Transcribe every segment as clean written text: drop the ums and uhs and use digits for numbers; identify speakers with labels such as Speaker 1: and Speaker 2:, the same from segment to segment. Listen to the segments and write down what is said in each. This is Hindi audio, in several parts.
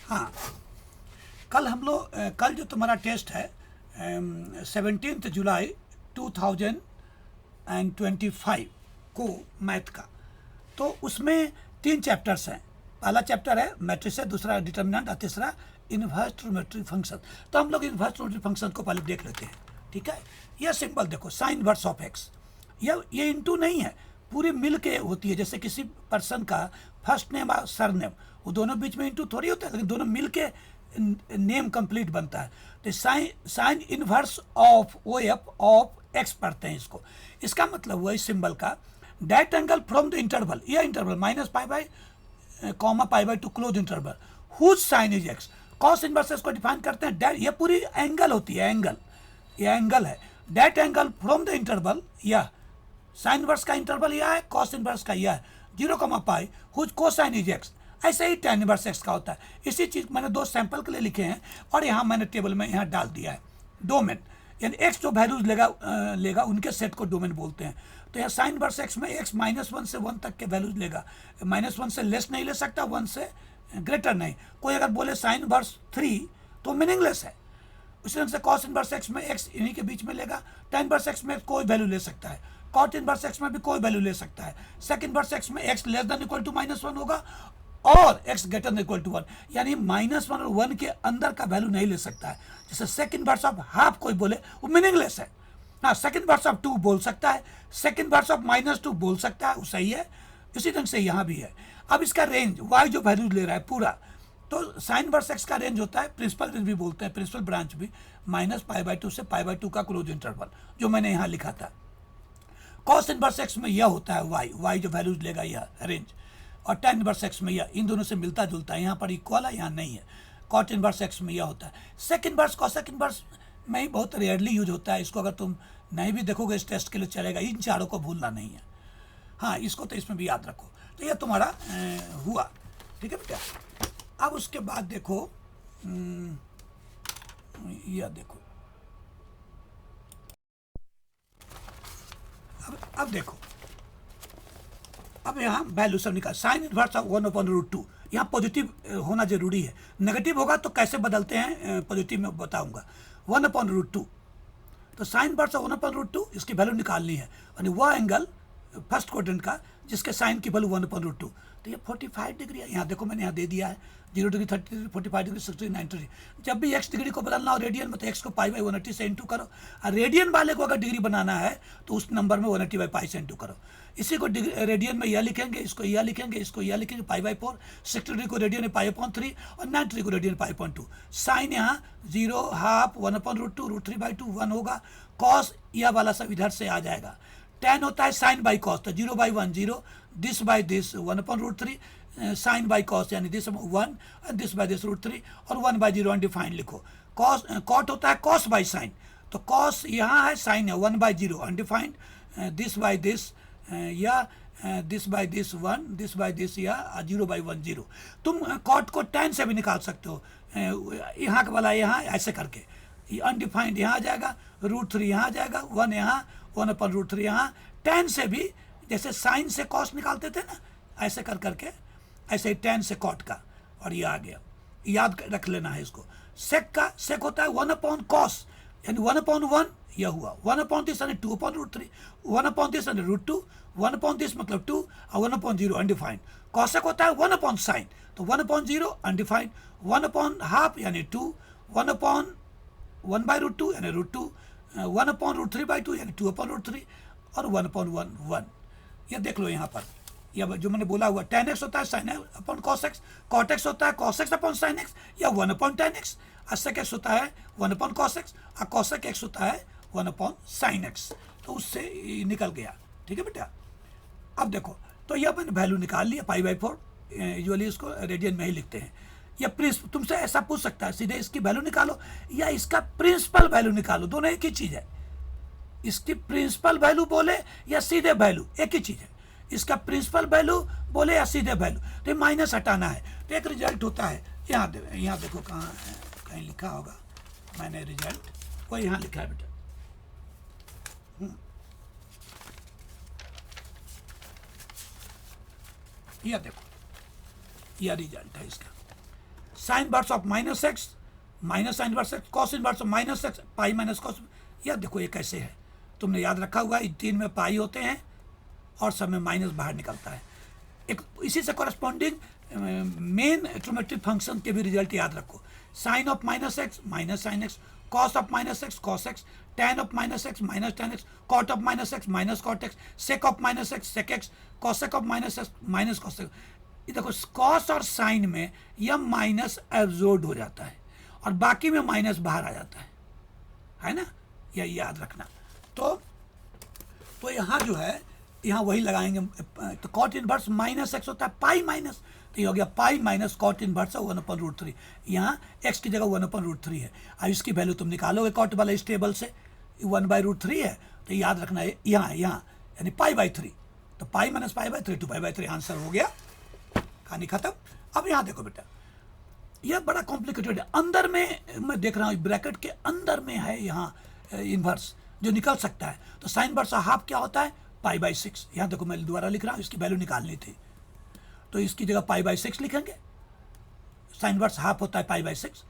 Speaker 1: हाँ, कल जो तुम्हारा टेस्ट है 17 जुलाई 2025 को मैथ का, तो उसमें 3 चैप्टर्स हैं। पहला चैप्टर है मैट्रिक्स है, दूसरा डिटर्मिनेंट और तीसरा इनवर्स ट्रिग्नोमेट्रिक फंक्शन। तो हम लोग इनवर्स ट्रिग्नोमेट्रिक फंक्शन को पहले देख लेते हैं, ठीक है। यह सिंपल देखो, साइन इनवर्स ऑफ एक्स, ये इंटू नहीं है, पूरी मिल के होती है। जैसे किसी पर्सन का फर्स्ट नेम और सर नेम, वो दोनों बीच में इंटू थोड़ी होता है, लेकिन दोनों मिल के नेम कंप्लीट बनता है। तो sine inverse of O F of x पढ़ते हैं इसको। इसका मतलब हुआ इस सिंबल का direct angle from the interval, यह interval minus pi by comma pi by two close interval whose sine is x. Cos inverse को डिफाइन करते हैं, ये पूरी एंगल होती है, एंगल, ये एंगल है। Direct angle from the interval, या साइन इनवर्स का इंटरवल यह है, कॉस इनवर्स का यह है 0, पाई हुज कोसाइन इज एक्स। ऐसे ही tan इनवर्स एक्स का होता है। इसी चीज़ मैंने 2 सैंपल के लिए लिखे हैं और यहाँ मैंने टेबल में यहाँ डाल दिया है। डोमेन यानी एक्स जो वैल्यूज लेगा उनके सेट को डोमेन बोलते हैं। तो यहाँ साइन इनवर्स एक्स में एक्स -1 से 1 तक के वैल्यूज लेगा, -1 से लेस नहीं ले सकता, 1 से ग्रेटर नहीं। कोई अगर बोले साइन इनवर्स 3 तो मीनिंगलेस है। उसी ढंग से कॉस इनवर्स एक्स में एक्स इन्हीं के बीच में लेगा, tan इनवर्स एक्स में कोई वैल्यू ले सकता है, कॉट इनवर्स एक्स में भी कोई वैल्यू ले सकता है। सेक इनवर्स एक्स में x less than equal to -1 होगा और x greater than equal to 1, यानी -1 और 1 के अंदर का वैल्यू नहीं ले सकता है। जैसे सेक इनवर्स ऑफ हाफ कोई बोले वो मीनिंगलेस है। हाँ, सेक इनवर्स ऑफ 2 बोल सकता है, सेक इनवर्स ऑफ -2 बोल सकता है, वो सही है। इसी ढंग से यहाँ भी है। अब इसका रेंज वाई जो वैल्यूज ले रहा है पूरा, तो साइन इनवर्स एक्स का रेंज होता है, प्रिंसिपल रेंज भी बोलते हैं, प्रिंसिपल ब्रांच भी, -π/2 से π/2 का क्लोज इंटरवल, जो मैंने यहाँ लिखा था। कॉस इनवर्स एक्स में यह होता है वाई जो वैल्यूज लेगा यह रेंज, और tan इनवर्स एक्स में यह, इन दोनों से मिलता जुलता है, यहाँ पर इक्वल है, यहाँ नहीं है। कॉट इनवर्स एक्स में यह होता है। सेक इनवर्स कॉसेक इनवर्स में ही बहुत रेयरली यूज होता है। इसको अगर तुम नहीं भी देखोगे इस टेस्ट के लिए चलेगा, इन चारों को भूलना नहीं है। हाँ, इसको तो इसमें भी याद रखो। तो यह तुम्हारा हुआ, ठीक है बेटा। अब उसके बाद देखो, यह देखो, अब देखो, अब यहाँ वैल्यू सब निकाल। साइन इनवर्स ऑफ 1/√2, यहाँ पॉजिटिव होना जरूरी है, नेगेटिव होगा तो कैसे बदलते हैं पॉजिटिव में बताऊंगा। 1/√2, तो साइन इनवर्स ऑफ 1/√2 इसकी वैल्यू निकालनी है, यानी वह एंगल फर्स्ट क्वाड्रेंट का जिसके साइन की वैल्यू 1/√2। तो ये 45 डिग्री है। यहाँ देखो मैंने यहाँ दे दिया है 0 डिग्री, 30 डिग्री, 45 डिग्री, 60 90 डिग्री। जब भी एक्स डिग्री को बदलना हो रेडियन में, तो एक्स को π/180 से इंटू करो, और रेडियन वाले को अगर डिग्री बनाना है तो उस नंबर में 180/π से इंटू करो। इसी को रेडियन में यह लिखेंगे, इसको यह लिखेंगे, इसको यह लिखेंगे π/4, 60 डिग्री को रेडियन में π/3 और 90 डिग्री को रेडियन π/2। साइन यहाँ 0, हाफ, 1/√2, √3/2, 1 होगा। कॉस यह वाला सब इधर से आ जाएगा। tan होता है साइन बाई कॉस, तो 0/1 0, this by this 1/√3, sine by cos यानी दिस 1, दिस बाई दिस √3, और 1/0 अनडिफाइंड लिखो। कॉस कॉट होता है कॉस बाई साइन, तो कॉस यहाँ है, साइन है 1/0 अनडिफाइंड, दिस बाई दिस या this by this 1, this by this या 0/1 0। तुम कॉट को tan से भी निकाल सकते हो, यहाँ का वाला यहाँ ऐसे करके, अनडिफाइंड यहाँ आ जाएगा, √3 यहाँ आ जाएगा, 1 यहाँ, 1/√3 यहाँ। tan से भी जैसे साइन से कॉस निकालते थे ना, ऐसे कर करके, ऐसे ही tan से कॉट का, और ये आ गया। याद रख लेना है इसको। सेक होता है 1/cos, यानी 1/1 यह हुआ, 1/this यानी 2/√3, 1/this यानी √2, 1/this मतलब 2, और 1/0 अनडिफाइंड। कॉसेक होता है 1/sin, तो 1/0 अनडिफाइंड, 1/2 यानी 2, 1/1/√2 यानी √2, 1/√3/2 यानी 2/√3, और 1/1 1। ये देख लो यहाँ पर, यह जो मैंने बोला हुआ, tan x होता है sin upon cos x, cot x होता है cos x upon sin x, या 1/tan x, और sec x होता है 1/cos x, और cosec x होता है 1/sin x। तो उससे निकल गया, ठीक है बेटा। अब देखो, तो यह मैंने वैल्यू निकाल लिया π/4, यूजुअली इसको रेडियन में ही लिखते हैं। या तुमसे ऐसा पूछ सकता है सीधे इसकी वैल्यू निकालो या इसका प्रिंसिपल वैल्यू निकालो, दोनों एक ही चीज़ है। इसकी प्रिंसिपल वैल्यू बोले या सीधे वैल्यू, एक ही चीज़ है। इसका प्रिंसिपल वैल्यू बोले या सीधे वैल्यू, तो माइनस हटाना है, तो एक रिजल्ट होता है। यहाँ देखो कहाँ है, कहीं लिखा होगा मैंने रिजल्ट, वो यहाँ लिखा है बेटा। यह देखो, यह रिजल्ट है इसका। Sign inverse of minus x, minus sine inverse x, cos inverse of minus x, pi minus cos. यह देखो ये कैसे है, तुमने याद रखा हुआ है, 3 में पाई होते हैं और सब में माइनस बाहर निकलता है। एक इसी से कॉरेस्पॉन्डिंग मेन ट्रिग्नोमेट्रिक फंक्शन के भी रिजल्ट याद रखो। Sine of minus x minus sine x, cos of minus x cos x, tan of minus x minus tan x, cot of minus x minus cot x, sec of minus x sec x, cosec of minus x minus cosec. ये देखो कॉस और साइन में यह माइनस एब्जॉर्ब हो जाता है और बाकी में माइनस बाहर आ जाता है ना, यह याद रखना। तो यहाँ जो है, यहाँ वही लगाएंगे। तो कॉट इनवर्स माइनस एक्स होता है पाई माइनस, तो ये हो गया पाई माइनस कॉट इनवर्स 1/√3। यहाँ एक्स की जगह 1/√3 है। अब इसकी वैल्यू तुम निकालोगे कॉट वाला इस टेबल से, 1/√3 है, तो याद रखना है यहाँ यानी पाई/3, तो पाई माइनस पाई/3 2पाई/3 आंसर हो गया, कहानी खत्म। अब यहाँ देखो बेटा, यह बड़ा कॉम्प्लिकेटेड है। अंदर में मैं देख रहा हूँ ब्रैकेट के अंदर में है यहाँ इन्वर्स जो निकल सकता है। तो साइन इनवर्स हाफ क्या होता है, पाई/6। यहाँ देखो मैं दोबारा लिख रहा हूँ, इसकी वैल्यू निकालनी थी, तो इसकी जगह पाई/6 लिखेंगे। साइन इनवर्स हाफ होता है पाई/6,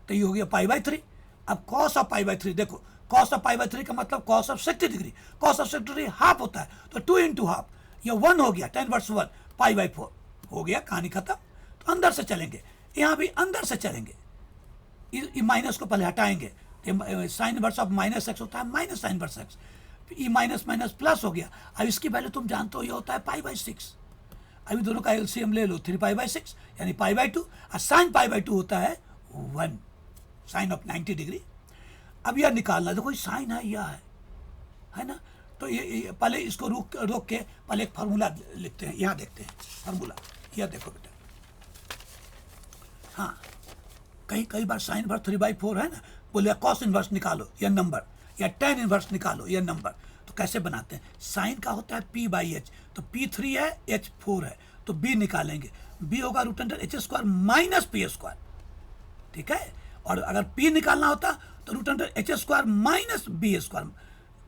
Speaker 1: तो ये हो गया पाई/3। अब कॉस ऑफ पाई/3 देखो, कॉस ऑफ पाई/3 का मतलब cos of 60 degree, cos of 60 degree half होता है, तो 2 इंटू हाफ, ये 1 हो गया, tan इनवर्स 1 पाई/4 हो गया, कहानी खत्म। तो अंदर से चलेंगे, यहाँ भी अंदर से चलेंगे, माइनस को पहले हटाएंगे, sign inverse of minus x होता है minus sine inverse x, E minus minus plus हो गया। अब इसकी वैल्यू तुम जानते हो ये होता है पाई/6। अभी दोनों का एलसीएम ले लो, 3 पाई/6 यानी पाई/2, और साइन पाई/2 होता है 1 साइन ऑफ 90 डिग्री। अब यह निकालना, देखो साइन है यह है ना, तो ये पहले इसको रोक के पहले एक फार्मूला लिखते हैं, यहाँ देखते हैं फार्मूला, यह देखो बेटा। हाँ, कई बार साइन इनवर्स 3/4 है ना, बोले कॉस इनवर्स निकालो या नंबर, या tan इनवर्स निकालो या नंबर। तो कैसे बनाते हैं, साइन का होता है p/h, तो p3 है h4 है, तो b निकालेंगे, b होगा √h² माइनस p², ठीक है। और अगर p निकालना होता तो √h² माइनस b²,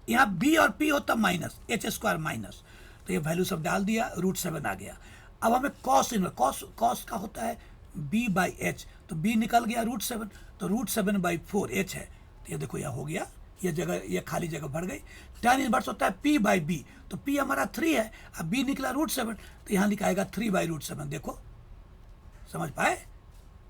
Speaker 1: यहाँ b और p होता माइनस h² माइनस, तो ये वैल्यू सब डाल दिया, √7 आ गया। अब हमें कॉस इनवर्स, कॉस का होता है b/h, तो b निकल गया √7, तो √7/4 h है, तो ये देखो यह हो गया, ये जगह, ये खाली जगह भर गई। tan इनवर्स होता है p/b, तो p हमारा 3 है, अब b निकला √7, तो यहाँ लिखाएगा 3/√7। देखो समझ पाए,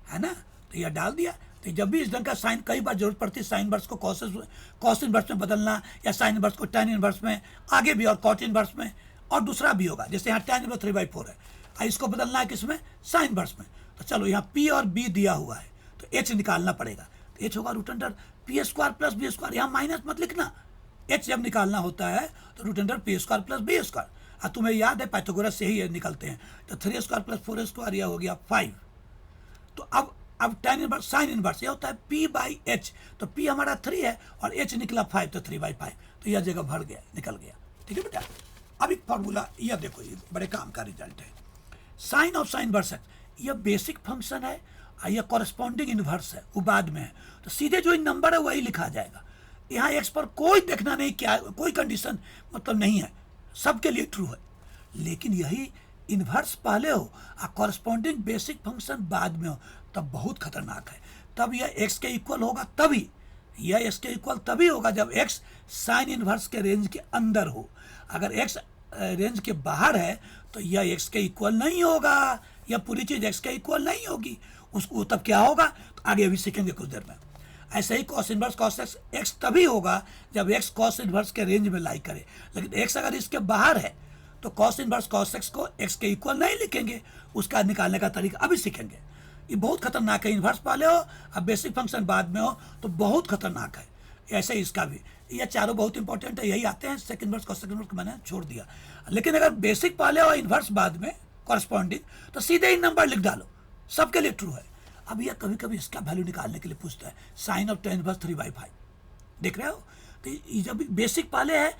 Speaker 1: है ना, तो यह डाल दिया। तो जब भी इस ढंग का साइन, कई बार जरूरत पड़ती है साइन इनवर्स को कॉस इनवर्स में बदलना, या साइन इनवर्स को tan इनवर्स में, आगे भी और कॉट इनवर्स में, और दूसरा भी होगा, जैसे यहाँ tan इनवर्स 3/4 है, इसको बदलना है किसमें, साइन इनवर्स में। तो चलो यहाँ p और b दिया हुआ है, तो h निकालना पड़ेगा, तो h होगा √p² प्लस b², यहाँ माइनस मत लिखना, h जब निकालना होता है तो √p² प्लस b²। और तुम्हें याद है पाइथागोरस से ही निकलते हैं, तो 3² प्लस 4² यह हो गया 5। तो अब tan इनवर्स साइन इनवर्स ये होता है p/h, तो p हमारा 3 है और h निकला 5, तो 3/5, तो यह जगह भर गया, निकल गया, ठीक है बेटा। अब एक फॉर्मूला, यह देखो ये बड़े काम का रिजल्ट है। साइन ऑफ साइन इनवर्स है, यह बेसिक फंक्शन है, यह कॉरेस्पॉन्डिंग इनवर्स है, वो बाद में है, तो सीधे जो नंबर है वही लिखा जाएगा। यहाँ एक्स पर कोई देखना नहीं, क्या कोई कंडीशन मतलब नहीं है, सबके लिए ट्रू है। लेकिन यही इन्वर्स पहले हो और कॉरेस्पॉन्डिंग बेसिक फंक्शन बाद में हो, तब बहुत खतरनाक है। तब यह एक्स के इक्वल होगा, तभी यह एक्स के इक्वल तभी होगा जब एक्स साइन इन्वर्स के रेंज के अंदर हो। अगर एक्स रेंज के बाहर है तो यह एक्स के इक्वल नहीं होगा, यह पूरी चीज एक्स के इक्वल नहीं होगी। उसको तब क्या होगा, तो आगे अभी सीखेंगे कुछ देर में। ऐसे ही cos inverse cos x, x तभी होगा जब एक्स कॉस इनवर्स के रेंज में लाई करे। लेकिन एक्स अगर इसके बाहर है तो कॉस इनवर्स कॉस एक्स को एक्स के इक्वल नहीं लिखेंगे, उसका निकालने का तरीका अभी सीखेंगे। ये बहुत खतरनाक है, इनवर्स पहले हो अब बेसिक फंक्शन बाद में हो तो बहुत खतरनाक है। ऐसे ही इसका भी, ये चारों बहुत इंपॉर्टेंट है, यही आते हैं। सेकंड इनवर्स कॉस इनवर्स को मैंने छोड़ दिया। लेकिन अगर बेसिक पहले हो इनवर्स बाद में कॉरेस्पॉन्डिंग, तो सीधे ही नंबर लिख डालो, सबके लिए ट्रू है। अब यह कभी कभी इसका वैल्यू निकालने के लिए पूछता है, साइन ऑफ tan इनवर्स 3/5, देख रहे हो। तो जब बेसिक पहले है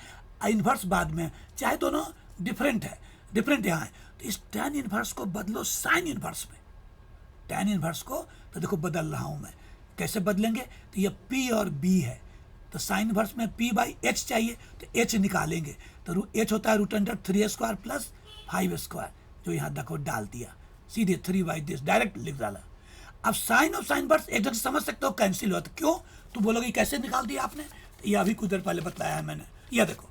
Speaker 1: इनवर्स बाद में, चाहे दोनों डिफरेंट है, डिफरेंट यहाँ है, तो इस tan इनवर्स को बदलो साइन इनवर्स में। tan इनवर्स को तो देखो बदल रहा हूँ मैं, कैसे बदलेंगे, तो ये p और b है, तो साइन इनवर्स में p/h चाहिए, तो h निकालेंगे, तो h होता है √3² प्लस 5², जो यहाँ देखो डाल दिया, सीधे 3/this डायरेक्ट लिख डाला। अब साइन और साइन इनवर्स एक ढंग से समझ सकते हो, कैंसिल हुआ। तो क्यों, तो बोलोगे कैसे निकाल दिया आपने, ये अभी कुछ देर पहले बताया है मैंने। यह देखो,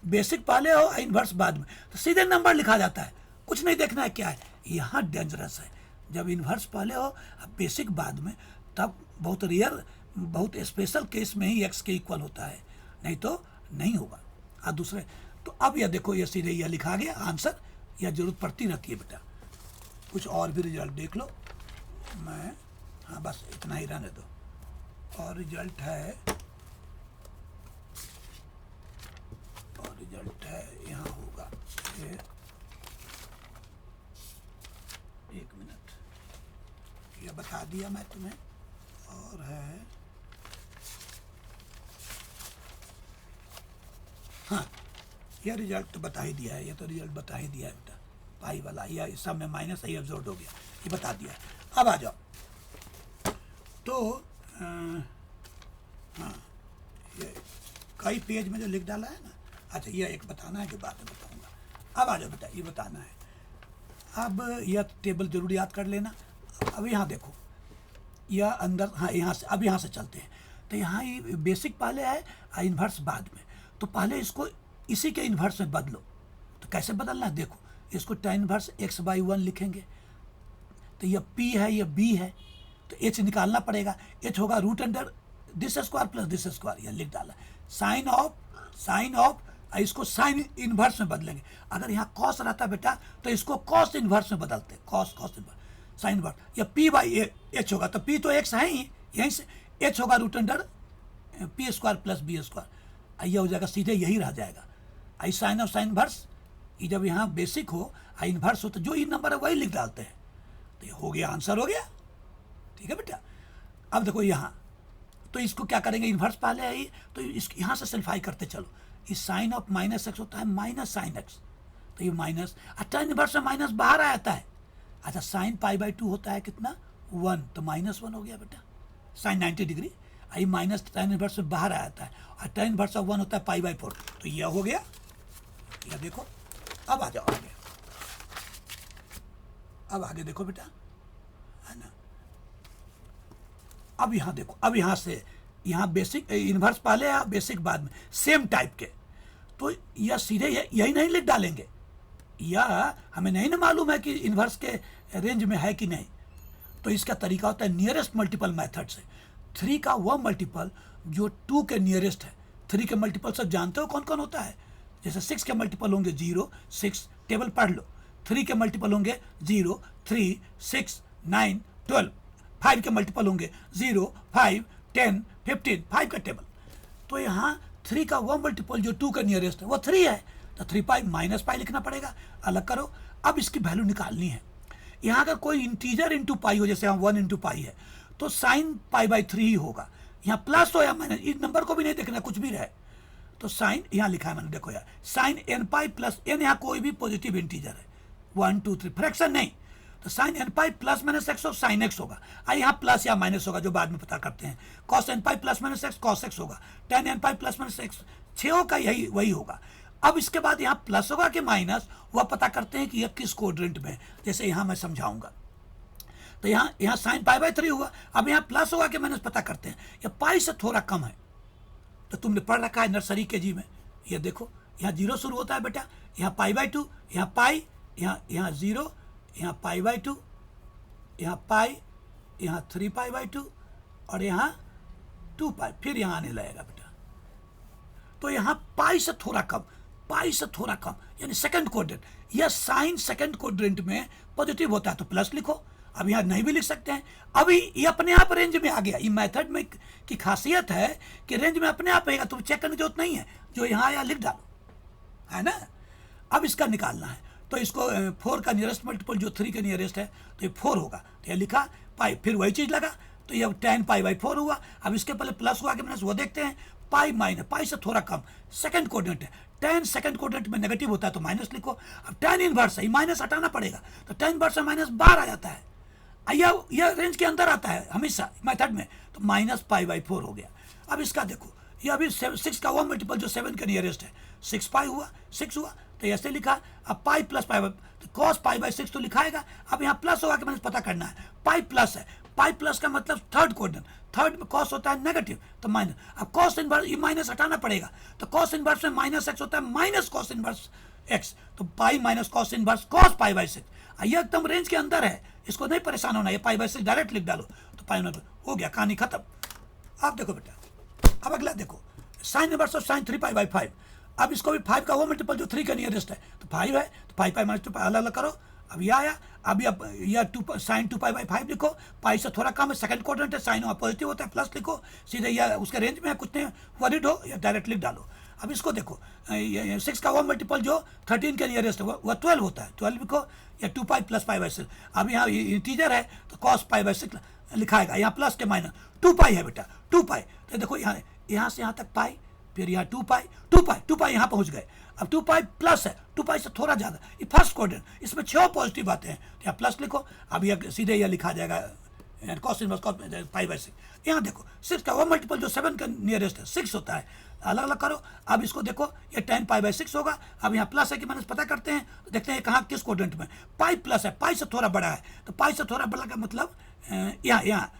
Speaker 1: बेसिक पहले हो, इनवर्स बाद में, तो सीधे नंबर लिखा जाता है, कुछ नहीं देखना है क्या है। यहाँ डेंजरस है, जब इनवर्स पहले हो अब बेसिक बाद में, तब बहुत रेयर, बहुत स्पेशल केस में ही एक्स के इक्वल होता है, नहीं तो नहीं होगा। और दूसरे तो अब यह देखो, ये सीधे यह लिखा गया आंसर, यह जरूरत पड़ती रहती है बेटा। कुछ और भी रिजल्ट देख लो, मैं हाँ बस इतना ही रहने दो। और रिजल्ट है, और रिजल्ट है यहाँ होगा ये, एक मिनट, यह बता दिया मैं तुम्हें। और है हाँ, यह रिजल्ट तो बता ही दिया है, ये तो रिजल्ट बता ही दिया है बेटा, पाई वाला, या इस सब में माइनस सही एब्जॉर्ब हो गया, ये बता दिया है। अब आ जाओ, तो हाँ, ये कई पेज में जो लिख डाला है ना, अच्छा यह एक बताना है, जो बाद में बताऊंगा। अब आ जाओ बेटा, ये बताना है। अब यह टेबल जरूर याद कर लेना। अब यहाँ देखो, यह अंदर, हाँ यहाँ से, अब यहाँ से चलते हैं। तो यहाँ ये बेसिक पहले है, इन्वर्स बाद में, तो पहले इसको इसी के इन्वर्स में बदलो। तो कैसे बदलना है, देखो इसको tan इन्वर्स x/1 लिखेंगे, तो यह p है, यह b है, तो h निकालना पड़ेगा। h होगा root under this square plus this square, यह लिख डाला। साइन ऑफ इसको साइन इन्वर्स में बदलेंगे। अगर यहाँ कॉस रहता बेटा तो इसको कॉस इन्वर्स में बदलते, कॉस इन्वर्स, साइन इन्वर्स। या p/h होगा, तो p तो x है ही, यहीं से h होगा root under p square plus b square, यह हो जाएगा, सीधे यही रह जाएगा। I sine of sine inverse, ये जब यहाँ बेसिक हो, आई इन्वर्स हो, तो जो ये नंबर है वही लिख डालते हैं, तो ये हो गया, आंसर हो गया। ठीक है बेटा। अब देखो यहाँ, तो इसको क्या करेंगे, इन्वर्स पहले है ही, तो इस यहाँ से सिंप्लीफाई करते चलो। इस साइन ऑफ माइनस एक्स होता है माइनस साइन एक्स, तो ये माइनस, अच्छा इन्वर्स में माइनस बाहर आ जाता है। अच्छा साइन π/2 होता है कितना, 1, तो -1 हो गया बेटा, साइन 90 डिग्री। आई माइनस tan इन्वर्स में बाहर आ जाता है, और tan इन्वर्स ऑफ 1 होता है π/4, तो यह हो गया। यह देखो, अब आ जाओ आगे, अब आगे देखो बेटा, है ना। अब यहाँ देखो, अब यहाँ से, यहाँ बेसिक इन्वर्स पहले है, बेसिक बाद में, सेम टाइप के, तो यह सीधे यही नहीं लिख डालेंगे। यह हमें नहीं ना मालूम है कि इन्वर्स के रेंज में है कि नहीं, तो इसका तरीका होता है नियरेस्ट मल्टीपल मेथड से। 3 का वह मल्टीपल जो 2 के नियरेस्ट है। 3 के मल्टीपल सब जानते हो कौन कौन होता है, जैसे 6 के मल्टीपल होंगे 0, 6, टेबल पढ़ लो। 3 के मल्टीपल होंगे 0, 3, 6, 9, 12। 5 के मल्टीपल होंगे 0, 5, 10, 15, 5 का टेबल। तो यहाँ 3 का वह मल्टीपल जो 2 का नियरेस्ट है वो 3 है, तो 3π माइनस पाई लिखना पड़ेगा। अलग करो, अब इसकी वैल्यू निकालनी है। यहाँ अगर कोई इंटीजर इंटू पाई हो, जैसे यहाँ 1 इंटू पाई है, तो साइन π/3 ही होगा। यहाँ प्लस हो या माइनस, इस नंबर को भी नहीं देखना, कुछ भी रहे, तो साइन यहाँ लिखा है मैंने, देखो यार, साइन nπ प्लस n, यहाँ कोई भी पॉजिटिव इंटीजर है, 1, 2, 3, फ्रैक्शन नहीं, तो sine nπ plus minus x और साइन एक्स होगा। यहाँ प्लस या माइनस होगा, जो बाद में पता करते हैं। Cos nπ plus minus x cos x होगा, tan nπ plus minus x, 6 का यही वही होगा। अब इसके बाद यहाँ प्लस होगा कि माइनस, वह पता करते हैं कि यह किस कोड्रेंट में, जैसे यहाँ मैं समझाऊंगा। तो यहाँ साइन π/3 हुआ, अब यहाँ प्लस होगा कि माइनस पता करते हैं। यह पाई से थोड़ा कम है, तो तुमने पढ़ रखा है नर्सरी के जी में। ये देखो, यहाँ 0 शुरू होता है बेटा, यहाँ π/2, यहाँ पाई, यहाँ 0, यहाँ π/2, यहाँ पाई, यहाँ 3π/2, और यहाँ 2π, फिर यहाँ आने लगेगा बेटा। तो यहाँ पाई से थोड़ा कम, पाई से थोड़ा कम, यानी सेकंड क्वाड्रेंट। यह साइन सेकंड क्वाड्रेंट में पॉजिटिव होता है, तो प्लस लिखो। अब यहाँ नहीं भी लिख सकते हैं, अभी ये अपने आप रेंज में आ गया। ये मेथड में की खासियत है कि रेंज में अपने आप आएगा, तुम चेक करने की जरूरत नहीं है, जो यहाँ आया लिख डालो, है ना। अब इसका निकालना है, तो इसको 4 का नियरेस्ट मल्टीपल जो 3 के नियरेस्ट है, तो ये 4 होगा, तो ये लिखा पाई, फिर वही चीज़ लगा, तो ये tan π/4 हुआ। अब इसके पहले प्लस हुआ कि माइनस, वो देखते हैं। पाई माइनस, पाई से थोड़ा कम, सेकंड कोऑर्डिनेट है। tan सेकंड कोऑर्डिनेट में नेगेटिव होता है, तो माइनस लिखो। अब tan इनवर्स है, माइनस हटाना पड़ेगा, तो tan इनवर्स से माइनस बाहर आ जाता है, यह रेंज के अंदर आता है हमेशा मेथड में, तो -π/4 हो गया। अब इसका देखो, ये अभी 6 का वो मल्टीपल जो 7 का नियरेस्ट है, 6π हुआ, 6 हुआ, तो ऐसे लिखा। अब पाई प्लस पाई, तो cos π/6 तो लिखाएगा। अब यहाँ प्लस होगा कि मैंने पता करना है, पाई प्लस है, पाई प्लस का मतलब थर्ड क्वाड्रेंट, थर्ड में कॉस होता है नेगेटिव तो माइनस। अब कॉस इनवर्स, ये माइनस हटाना पड़ेगा, तो कॉस इनवर्स में माइनस एक्स होता है माइनस कॉस इनवर्स एक्स, तो pi minus cos inverse cos pi by six. ये एकदम रेंज के अंदर है, इसको नहीं परेशान होना, ये पाई बाई सिक्स डायरेक्ट लिख डालो तो पाई हो गया, कहानी खत्म। अब देखो बेटा, अब अगला देखो, sign inverse of sine 3 pi by 5। अब इसको भी 5 का वो मल्टीपल जो 3 का नियरेस्ट है, तो 5 है, तो पाई पाई माइनस 2 पाई अलग अलग करो। अब यह आया, अभी अब यह 2 साइन 2 पाई बाई 5 लिखो, पाई से थोड़ा कम है, सेकंड क्वाड्रेंट है, साइन वहाँ पॉजिटिव होता है, प्लस लिखो सीधे, या उसके रेंज में है, कुछ नहीं वरीड हो, या डायरेक्ट लिख डालो। अब इसको देखो, 6 का वो मल्टीपल जो 13 के नियरेस्ट है वह 12 होता है, 12 लिखो, या 2 पाई प्लस पाई बाई 6। अब यहाँ इंटीजर है तो कॉस पाई बाई 6 लिखाएगा, यहाँ प्लस के माइनस 2 पाई है बेटा, 2 पाई, तो देखो यहाँ से यहाँ तक पाई, फिर यहाँ 2 पाई यहाँ पहुँच गए। अब 2 पाई प्लस है, 2 पाई से थोड़ा ज़्यादा, ये फर्स्ट क्वाड्रेंट, इसमें 6 पॉजिटिव आते हैं, तो यहाँ प्लस लिखो। अब यह सीधे यह लिखा जाएगा cos inverse cos pi by 6। यहाँ देखो 6 का वो मल्टीपल जो 7 का नियरेस्ट है 6 होता है, अलग अलग करो। अब इसको देखो, ये 10 पाई बाई 6 होगा। अब यहाँ प्लस है कि माइनस पता करते हैं, तो देखते हैं कहाँ किस क्वाड्रेंट में। पाई प्लस है, पाई से थोड़ा बड़ा है, तो पाई से थोड़ा बड़ा का मतलब यहाँ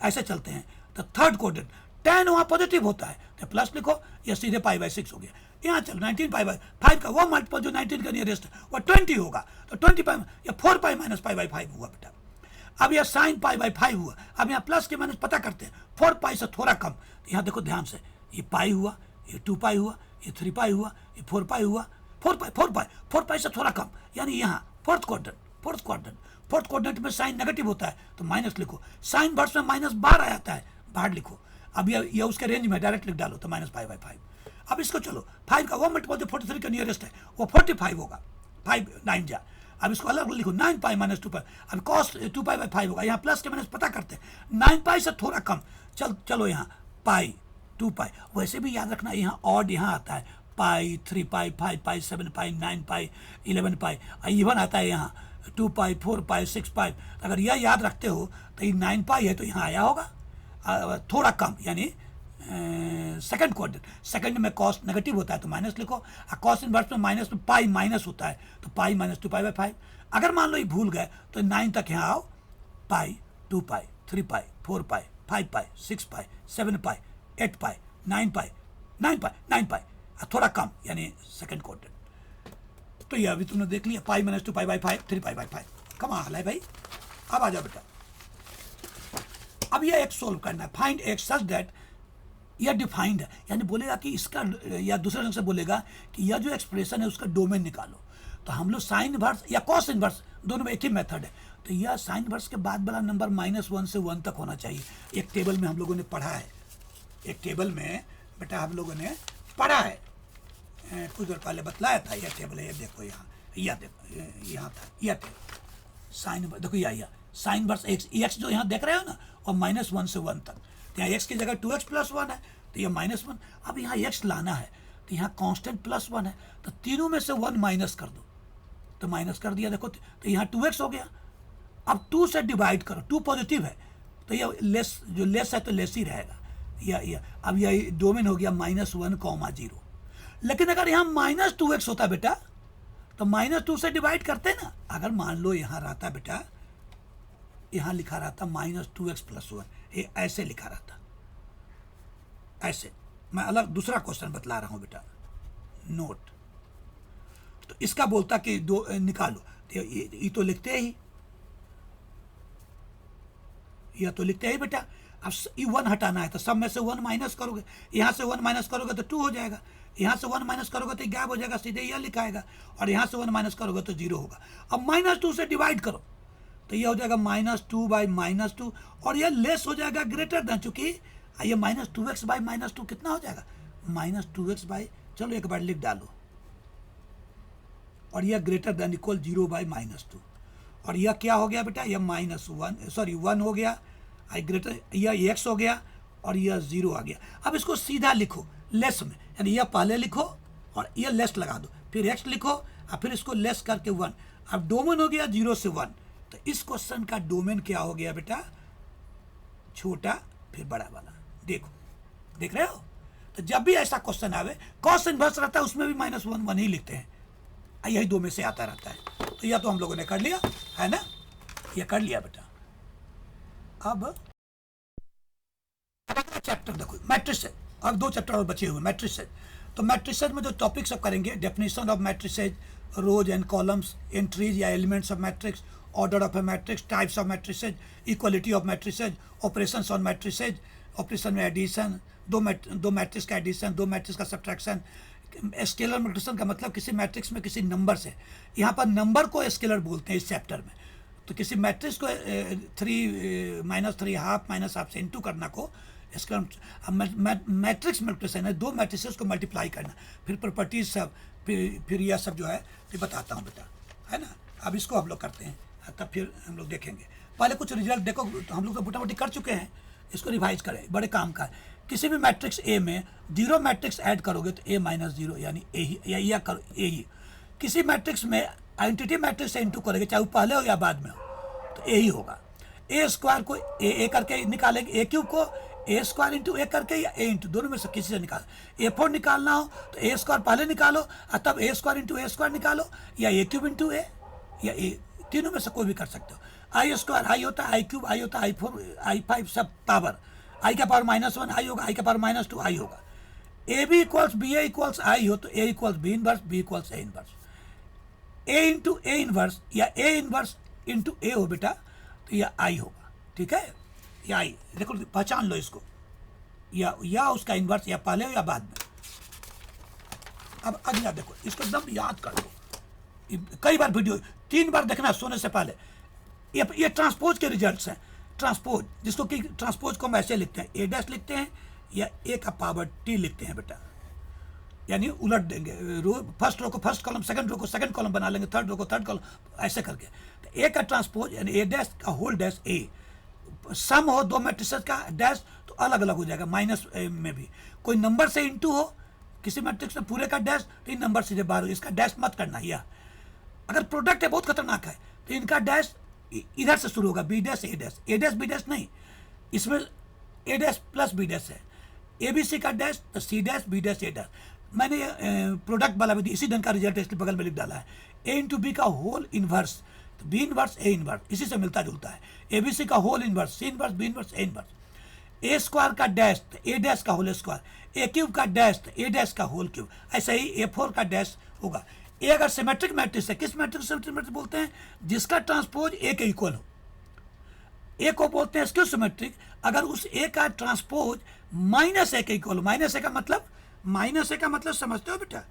Speaker 1: ऐसे चलते हैं, तो थर्ड क्वाड्रेंट 10 वहाँ पॉजिटिव होता है, तो प्लस लिखो, या सीधे पाई बाई 6 हो गया। यहाँ चलो 19 पाई बाई 5 का वो मल्टीपल जो 19 का नियरेस्ट है वो 20 होगा, तो 20 पाई या 4 पाई माइनस पाई बाई 5 हुआ बेटा। अब यह साइन पाई बाई 5 हुआ। अब यहाँ प्लस के माइनस पता करते हैं, 4 पाई से थोड़ा कम, तो यहाँ देखो ध्यान से, ये पाई हुआ, ये 2 पाई हुआ, ये 3 पाई हुआ, ये 4 पाई हुआ, 4 पाई से थोड़ा कम, यानी यहाँ फोर्थ क्वाड्रेंट में साइन नेगेटिव होता है, तो माइनस लिखो। साइन वर्स में माइनस बाहर आ जाता है, बाहर लिखो। अब ये उसके रेंज में डायरेक्ट लिख डालो, तो माइनस पाई बाई 5। अब इसको चलो, 5 का वो मल्टीपल जो 43 का नियरेस्ट है वो 45 होगा, 5 9 जा। अब इसको अलग लिखो, 9 पाई माइनस 2 पाई। अब कॉस 2 पाई बाई 5 होगा, यहाँ प्लस के माइनस पता करते हैं, 9 पाई से थोड़ा कम, चलो यहाँ पाई 2 पाई। वैसे भी याद रखना, यहाँ ऑड यहाँ आता है, पाई 3 पाई 5 पाई 7 पाई 9 पाई 11 पाई, इवन आता है यहाँ 2 पाई 4 पाई 6 पाई। अगर यह याद रखते हो तो ये 9 पाई है, तो यहाँ आया होगा थोड़ा कम, यानी सेकंड क्वाड्रेंट। सेकंड में कॉस नेगेटिव होता है, तो माइनस लिखो। कॉस इनवर्स में माइनस में पाई माइनस होता है, तो पाई माइनस 2 पाई बाई 5। अगर मान लो ये भूल गए तो 9 तक यहाँ आओ, पाई 2 पाई 3 पाई 4 पाई 5 पाई 6 पाई 7 पाई 8 पाई 9 पाई थोड़ा कम, यानी सेकंड क्वाड्रेंट। तो ये अभी तुमने देख लिया, pi minus 2 pi by 5 3 pi by 5। कमाल है भाई। अब आ जाओ बेटा, अब यह एक सोल्व करना है, फाइंड एक्स सच दैट, यह डिफाइंड है, यानी बोलेगा कि इसका, या दूसरे ढंग से बोलेगा कि यह जो एक्सप्रेशन है उसका डोमेन निकालो। तो हम लोग साइन इनवर्स या कॉस इनवर्स दोनों में एक ही मेथड है, तो यह साइन इनवर्स के बाद वाला नंबर -1 से 1 तक होना चाहिए। एक टेबल में हम लोगों ने पढ़ा है, एक टेबल में बेटा हम लोगों ने पढ़ा है, कुछ देर पहले बतलाया था। यह टेबल है, ये देखो यहाँ, यह देखो यहाँ था, यह टेबल साइन, देखो यह साइन इनवर्स एक्स जो यहाँ देख रहे हो ना, और -1 से 1 तक, तो यहाँ एक्स की जगह 2x + 1 है, तो ये -1। अब यहाँ एक्स लाना है, तो यहाँ कांस्टेंट +1 है, तो तीनों में से 1 माइनस कर दो, तो माइनस कर दिया, देखो तो यहाँ 2x हो गया। अब 2 से डिवाइड करो, 2 पॉजिटिव है, तो ये लेस, जो लेस है तो लेस ही रहेगा। अब यह डोमेन हो गया -1, 0। लेकिन अगर यहाँ -2x होता बेटा, तो -2 से डिवाइड करते ना। अगर मान लो यहाँ रहता बेटा, यहाँ लिखा रहता -2x + 1, ये ऐसे लिखा रहता, ऐसे। मैं अलग दूसरा क्वेश्चन बतला रहा हूँ बेटा, नोट। तो इसका बोलता कि दो निकालो, तो ये तो लिखते ही, यह तो लिखते ही बेटा। अब 1 हटाना है, तो सब में से 1 माइनस करोगे, यहाँ से 1 माइनस करोगे तो 2 हो जाएगा, यहाँ से 1 माइनस करोगे तो गैप हो जाएगा, सीधे यह लिखाएगा, और यहाँ से 1 माइनस करोगे तो 0 होगा। अब -2 से डिवाइड करो, तो यह हो जाएगा -2 बाई -2, और यह लेस हो जाएगा ग्रेटर देन, चूंकि ये -2x बाई -2 कितना हो जाएगा, -2x बाई, चलो एक बार लिख डालो, और यह ग्रेटर देन इक्वल 0 बाई -2, और यह क्या हो गया बेटा, यह -1 हो गया, ग्रेटर, यह x हो गया, और यह 0 आ गया। अब इसको सीधा लिखो लेस में, यानी यह पहले लिखो और यह लेस लगा दो, फिर x लिखो, और फिर इसको लेस करके 1। अब डोमेन हो गया 0 से 1, तो इस क्वेश्चन का डोमेन क्या हो गया बेटा, छोटा फिर बड़ा वाला। देखो, देख रहे हो। तो जब भी ऐसा क्वेश्चन आवे, कॉस इनवर्स रहता है, उसमें भी -1 ही लिखते हैं, यही 2 में से आता रहता है। तो यह तो हम लोगों ने कर लिया है ना, यह कर लिया बेटा। अब चैप्टर देखो मैट्रिसेस, अब 2 चैप्टर और बचे हुए मैट्रिसेस। तो मैट्रिसेस में जो टॉपिक सब करेंगे, definition of matrices, rows and columns, entries या elements of matrix, order of a matrix, types of matrices, equality of matrices, operations on matrices, operation में एडिशन, दो मैट्रिक्स का एडिशन, दो मैट्रिक्स का सब्ट्रैक्शन। स्केलर मल्टीप्लिकेशन का मतलब किसी मैट्रिक्स में किसी नंबर से, यहाँ पर नंबर को स्केलर बोलते हैं इस चैप्टर में। तो किसी मैट्रिक्स को 3 -3 हाफ -हाफ से इंटू करना को इसका मैट्रिक्स मल्टीप्लिकेशन है, दो मैट्रिसेस को मल्टीप्लाई करना। फिर प्रॉपर्टीज सब, फिर यह सब जो है ये बताता हूँ बेटा, है ना। अब इसको हम लोग करते हैं, तब फिर हम लोग देखेंगे। पहले कुछ रिजल्ट देखो, तो हम लोग तो मोटा मोटी कर चुके हैं, इसको रिवाइज करें, बड़े काम का है। किसी भी मैट्रिक्स ए में 0 मैट्रिक्स ऐड करोगे तो A - 0 यानी ए ही, या करो ए ही। किसी मैट्रिक्स में आइडेंटिटी मैट्रिक्स से इंटू करेंगे, चाहे वो पहले हो या बाद में हो, तो ए ही होगा। ए स्क्वायर को ए करके निकालेंगे, ए क्यूब को ए स्क्वायर इंटू ए करके, या ए इंटू दोनों में से किसी से निकाल। A4 निकालना हो तो ए स्क्वायर पहले निकालो और तब ए स्क्वायर इंटू ए स्क्वायर निकालो, या ए क्यूब इंटू ए, या ए, तीनों में से कोई भी कर सकते हो। आई स्क्वायर आई होता है, आई क्यूब आई होता है, I4 I5 सब पावर, आई का पावर -1 आई होगा, आई का पावर -2 आई होगा। A B equals B A equals I हो तो A equals B inverse, B equals A inverse. A into A inverse या ए इनवर्स इंटू ए हो बेटा, तो यह आई होगा, ठीक है। या आई देखो, पहचान लो इसको, या उसका इनवर्स, या पहले हो या बाद में। अब अगला देखो, इसको एकदम याद कर लो, कई बार वीडियो 3 बार देखना सोने से पहले। ये ट्रांसपोज के रिजल्ट्स हैं। ट्रांसपोज, जिसको कि ट्रांसपोज को हम ऐसे लिखते हैं, ए डैश लिखते हैं या ए का पावर टी लिखते हैं बेटा, यानी उलट देंगे। फर्स्ट रो को फर्स्ट कॉलम, सेकंड रो को सेकंड कॉलम बना लेंगे, थर्ड रो को थर्ड कॉलम, ऐसे करके। तो ए का ट्रांसपोज यानी ए डैश का होल डैश ए, सम हो दो मैट्रिसेस का डैश तो अलग अलग हो जाएगा, माइनस में भी। कोई नंबर से इंटू हो किसी मैट्रिक्स में पूरे का डैश, तो इन नंबर से बाहर हो, इसका डैश मत करना। यह अगर प्रोडक्ट है बहुत खतरनाक है, तो इनका डैश इधर से शुरू होगा, B dash A dash, A dash B dash नहीं, इसमें ए डैश प्लस बी डैश है। ए बी सी का डैश तो C dash B dash A dash. मैंने प्रोडक्ट वाला भी इसी ढंग का रिजल्ट इसके बगल में लिख डाला है। ए इंटू बी का होल इनवर्स, तो बी इनवर्स ए इनवर्स, इसी से मिलता जुलता है। ए बी सी का whole inverse, C inverse B inverse A inverse. A square का डैश तो ए डैश का होल स्क्वायर, ए क्यूब का डैश तो ए डैश का होल क्यूब। ऐसा ही A4 का डैश होगा। ए अगर सिमेट्रिक मैट्रिक्स है, किस मैट्रिक्स सिमेट्रिक मैट्रिक्स बोलते हैं? जिसका ट्रांसपोज ए के इक्वल हो, ए को बोलते हैं स्क्यू सिमेट्रिक। अगर उस ए का ट्रांसपोज -a के इक्वल हो, -a का मतलब, -a का मतलब समझते हो बेटा,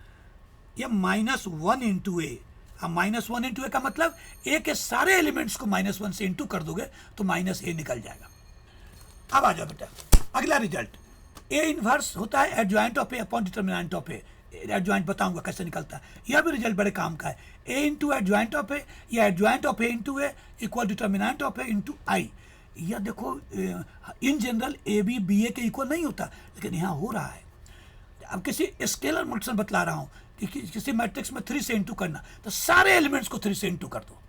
Speaker 1: ये -1 इंटू ए। अब -1 इंटू ए का मतलब ए के सारे एलिमेंट्स को -1 से इंटू कर दोगे तो -a निकल जाएगा। अब आ जाओ बेटा अगला रिजल्ट। ए इनवर्स होता है adjoint of A upon determinant of A. Adjoint बताऊंगा कैसे निकलता है, यह भी रिजल्ट बड़े काम का है। A into adjoint of A या adjoint of A into A equal determinant of A into I. यह देखो in general A B B A के इक्वल नहीं होता, लेकिन यहाँ हो रहा है। अब किसी स्केलर मल्टीप्लिकेशन बतला रहा हूँ कि किसी मैट्रिक्स में 3 से इंटू करना, तो सारे एलिमेंट्स को 3 से इंटू कर दो।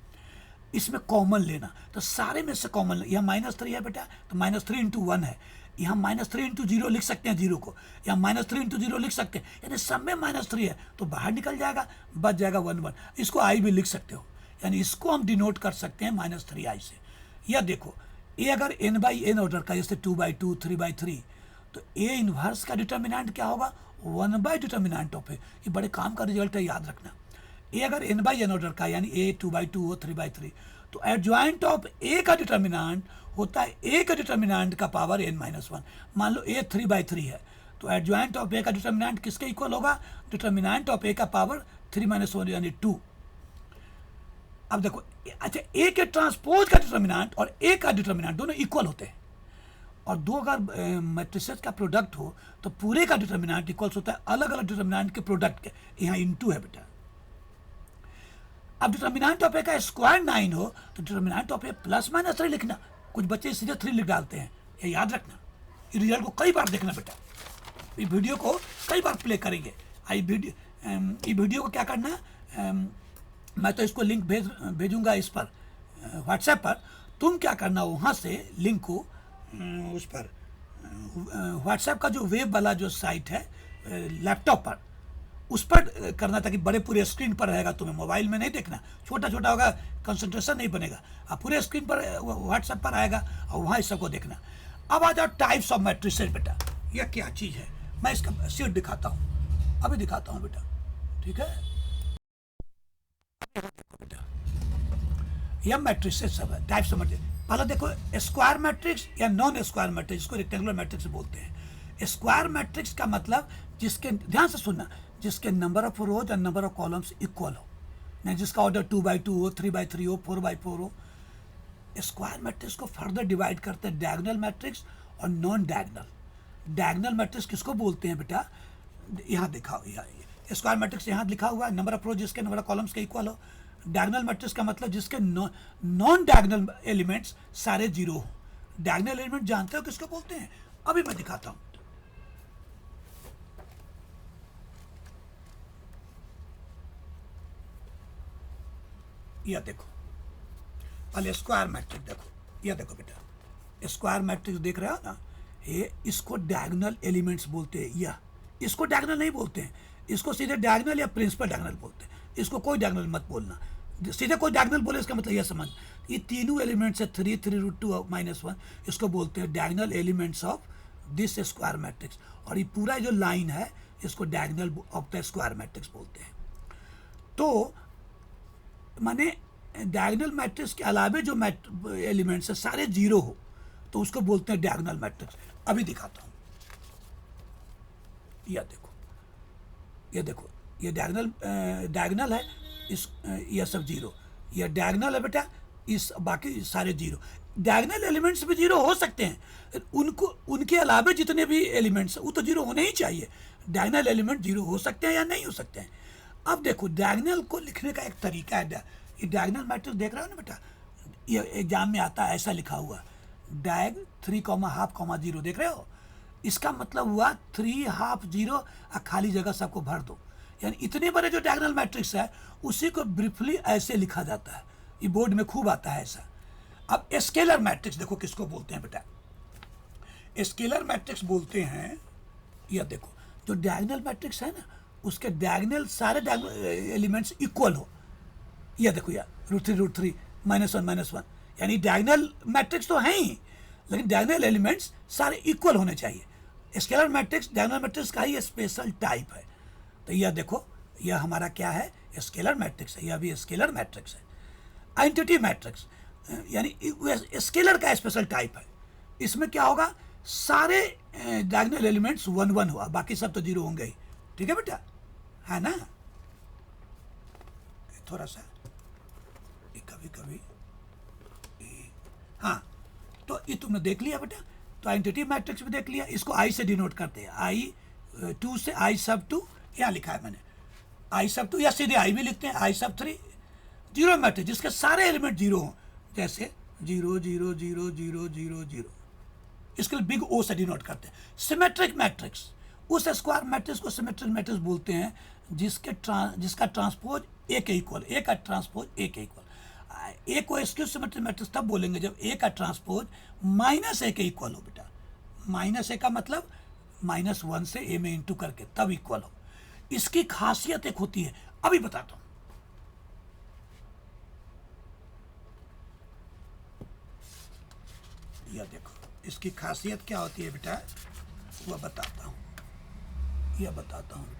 Speaker 1: इसमें कॉमन लेना, तो सारे में से कॉमन, यहाँ -3 है बेटा, तो -3 इंटू 1 है। यहाँ -3 इंटू 0 लिख सकते हैं, 0 को यहाँ -3 इंटू 0 लिख सकते हैं, यानी सब में -3 है तो बाहर निकल जाएगा, बच जाएगा 1 1। इसको आई भी लिख सकते हो, यानी इसको हम डिनोट कर सकते हैं -3i से। यह देखो ए अगर n/n ऑर्डर का, जैसे 2/2 3/3, तो ए इनवर्स का डिटर्मिनेंट क्या होगा? 1 डिटर्मिनेंट ऑफ ए। ये बड़े काम का रिजल्ट है, याद रखना। ए अगर n/n ऑर्डर का, यानी ए 2/2 हो 3/3, तो एडजॉइंट ऑफ ए का डिटर्मिनेंट होता है ए का डिटर्मिनेंट का पावर n-1। मान लो ए 3/3 है, तो एडजॉइंट ऑफ ए का डिटर्मिनेंट किसके इक्वल होगा? डिटर्मिनेंट ऑफ ए का पावर 3-1 यानी 2। अब देखो, अच्छा ए के ट्रांसपोज का डिटर्मिनेंट और ए का डिटर्मिनेंट दोनों इक्वल होते हैं, और दो अगर मैट्रिसेस का प्रोडक्ट हो तो पूरे का डिटर्मिनेंट इक्वल्स होता है अलग अलग डिटर्मिनेंट के प्रोडक्ट के। यहाँ इंटू है बेटा। अब डिटर्मिनेंट ऑफ ए का स्क्वायर 9 हो तो डिटर्मिनेंट ऑफ ए +-3 लिखना। कुछ बच्चे सीधे 3 लिख डालते हैं, ये याद रखना। ये रिजल्ट को कई बार देखना बेटा, ये वीडियो को कई बार प्ले करेंगे। ये वीडियो को क्या करना, मैं तो इसको लिंक भेजूंगा इस पर व्हाट्सएप पर। तुम क्या करना, वहाँ से लिंक को उस पर व्हाट्सएप का जो वेब वाला जो साइट है लैपटॉप पर, उस पर करना, ताकि बड़े पूरे स्क्रीन पर रहेगा, तुम्हें मोबाइल में नहीं देखना, छोटा छोटा होगा, कंसंट्रेशन नहीं बनेगा। अब पूरे स्क्रीन पर व्हाट्सएप पर आएगा और वहाँ इस सबको देखना। अब आ जाओ टाइप्स ऑफ मैट्रिसेस बेटा, यह क्या चीज़ है, मैं इसका शीट दिखाता हूँ, अभी दिखाता हूँ बेटा, ठीक है बेटा। यह मैट्रिसेस सब है, टाइप्स ऑफ मैट्रिक्स। पहले देखो स्क्वायर मैट्रिक्स या नॉन स्क्वायर मैट्रिक्स, इसको रेक्टेंगुलर मैट्रिक्स बोलते हैं। स्क्वायर मैट्रिक्स का मतलब जिसके, ध्यान से सुनना, जिसके नंबर ऑफ रोज और नंबर ऑफ कॉलम्स इक्वल हो, नहीं जिसका ऑर्डर 2x2 हो, 3x3 हो, 4x4 हो। स्क्वायर मैट्रिक्स को फर्दर डिवाइड करते हैं डायगोनल मैट्रिक्स और नॉन डायगोनल। डायगोनल मैट्रिक्स किसको बोलते हैं बेटा, यहाँ दिखाओ, स्क्वायर मैट्रिक्स यहाँ लिखा हुआ है, नंबर ऑफ रोज जिसके नंबर ऑफ कॉलम्स के इक्वल हो। डायगोनल मैट्रिक्स का मतलब जिसके नॉन डायगोनल एलिमेंट्स सारे जीरो हो। डायगोनल एलिमेंट जानते हो किसको बोलते हैं, अभी मैं दिखाता हूं। यह देखो, पहले स्क्वायर मैट्रिक्स देखो, यह देखो बेटा, स्क्वायर मैट्रिक्स देख रहे हो ना, ये इसको डायगोनल एलिमेंट्स बोलते हैं। यह इसको डायगोनल नहीं बोलते हैं, इसको सीधे डायगोनल या प्रिंसिपल डायगोनल बोलते हैं। इसको कोई डायगोनल मत बोलना, सीधे कोई डायगोनल बोले इसका मतलब यह समझ, ये तीनों एलिमेंट्स है 3, 3√2 - 1, इसको बोलते हैं diagonal elements of this square matrix. और ये पूरा जो लाइन है इसको diagonal of the square matrix बोलते हैं। तो माने डायगोनल मैट्रिक्स के अलावे जो एलिमेंट्स है सारे जीरो हो तो उसको बोलते हैं डायगोनल मैट्रिक्स। अभी दिखाता हूँ, यह देखो, ये देखो, ये डायगोनल है, इस यह सब जीरो, यह डायगोनल है बेटा, इस बाकी सारे जीरो। डायगोनल एलिमेंट्स भी जीरो हो सकते हैं, उनको उनके अलावे जितने भी एलिमेंट्स हैं वो तो जीरो होने ही चाहिए। डायगोनल एलिमेंट जीरो हो सकते हैं या नहीं हो सकते हैं। अब देखो डायगोनल को लिखने का एक तरीका है, ये डायगोनल मैट्रिक्स देख रहे हो ना बेटा, ये एग्जाम में आता है ऐसा लिखा हुआ, डायग 3,½ 0 देख रहे हो, इसका मतलब हुआ 3 ½ 0 और खाली जगह सबको भर दो। यानी इतने बड़े जो डायगोनल मैट्रिक्स है उसी को ब्रीफली ऐसे लिखा जाता है, ये बोर्ड में खूब आता है ऐसा। अब स्केलर मैट्रिक्स देखो किसको बोलते हैं बेटा, स्केलर मैट्रिक्स बोलते हैं, यह देखो जो डायगोनल मैट्रिक्स है ना उसके डायगोनल सारे डायगोनल एलिमेंट्स इक्वल हो। यह देखो यार √3 -1 -1, यानी डायगोनल मैट्रिक्स तो हैं ही लेकिन डायगोनल एलिमेंट्स सारे इक्वल होने चाहिए। स्केलर मैट्रिक्स डायगोनल मैट्रिक्स का ही स्पेशल टाइप है। तो यह देखो, यह हमारा क्या है, स्केलर मैट्रिक्स है, यह भी स्केलर मैट्रिक्स है। आइडेंटिटी मैट्रिक्स यानी स्केलर का स्पेशल टाइप है, इसमें क्या होगा, सारे डायगोनल एलिमेंट्स 1 1 हुआ, बाकी सब तो जीरो होंगे ही। ठीक है बेटा, है ना। थोड़ा सा कभी कभी, हाँ, तो ये तुमने देख लिया बेटा। तो आइडेंटिटी मैट्रिक्स भी देख लिया, इसको आई से डिनोट करते हैं, I2 से I_2, यहाँ लिखा है मैंने I_2, या सीधे आई भी लिखते हैं I_3। जीरो मैट्रिक्स जिसके सारे एलिमेंट जीरो हों, जैसे 0 0 0 0 0 0, इसके लिए बिग O से डिनोट करते हैं। सिमेट्रिक मैट्रिक्स, उस स्क्वायर मैट्रिक्स को सिमेट्रिक मैट्रिक्स बोलते हैं जिसका ट्रांसपोज ए के इक्वल, ए का ट्रांसपोज ए के इक्वल। ए को स्क्यू सिमेट्रिक मैट्रिक्स तब बोलेंगे जब ए का ट्रांसपोज -A के इक्वल हो बेटा। -A का मतलब -1 से ए में इंटू करके तब इक्वल हो। इसकी खासियत एक होती है, अभी बताता हूं। यह देखो इसकी खासियत क्या होती है बेटा, वह बताता हूं, यह बताता हूं बेटा।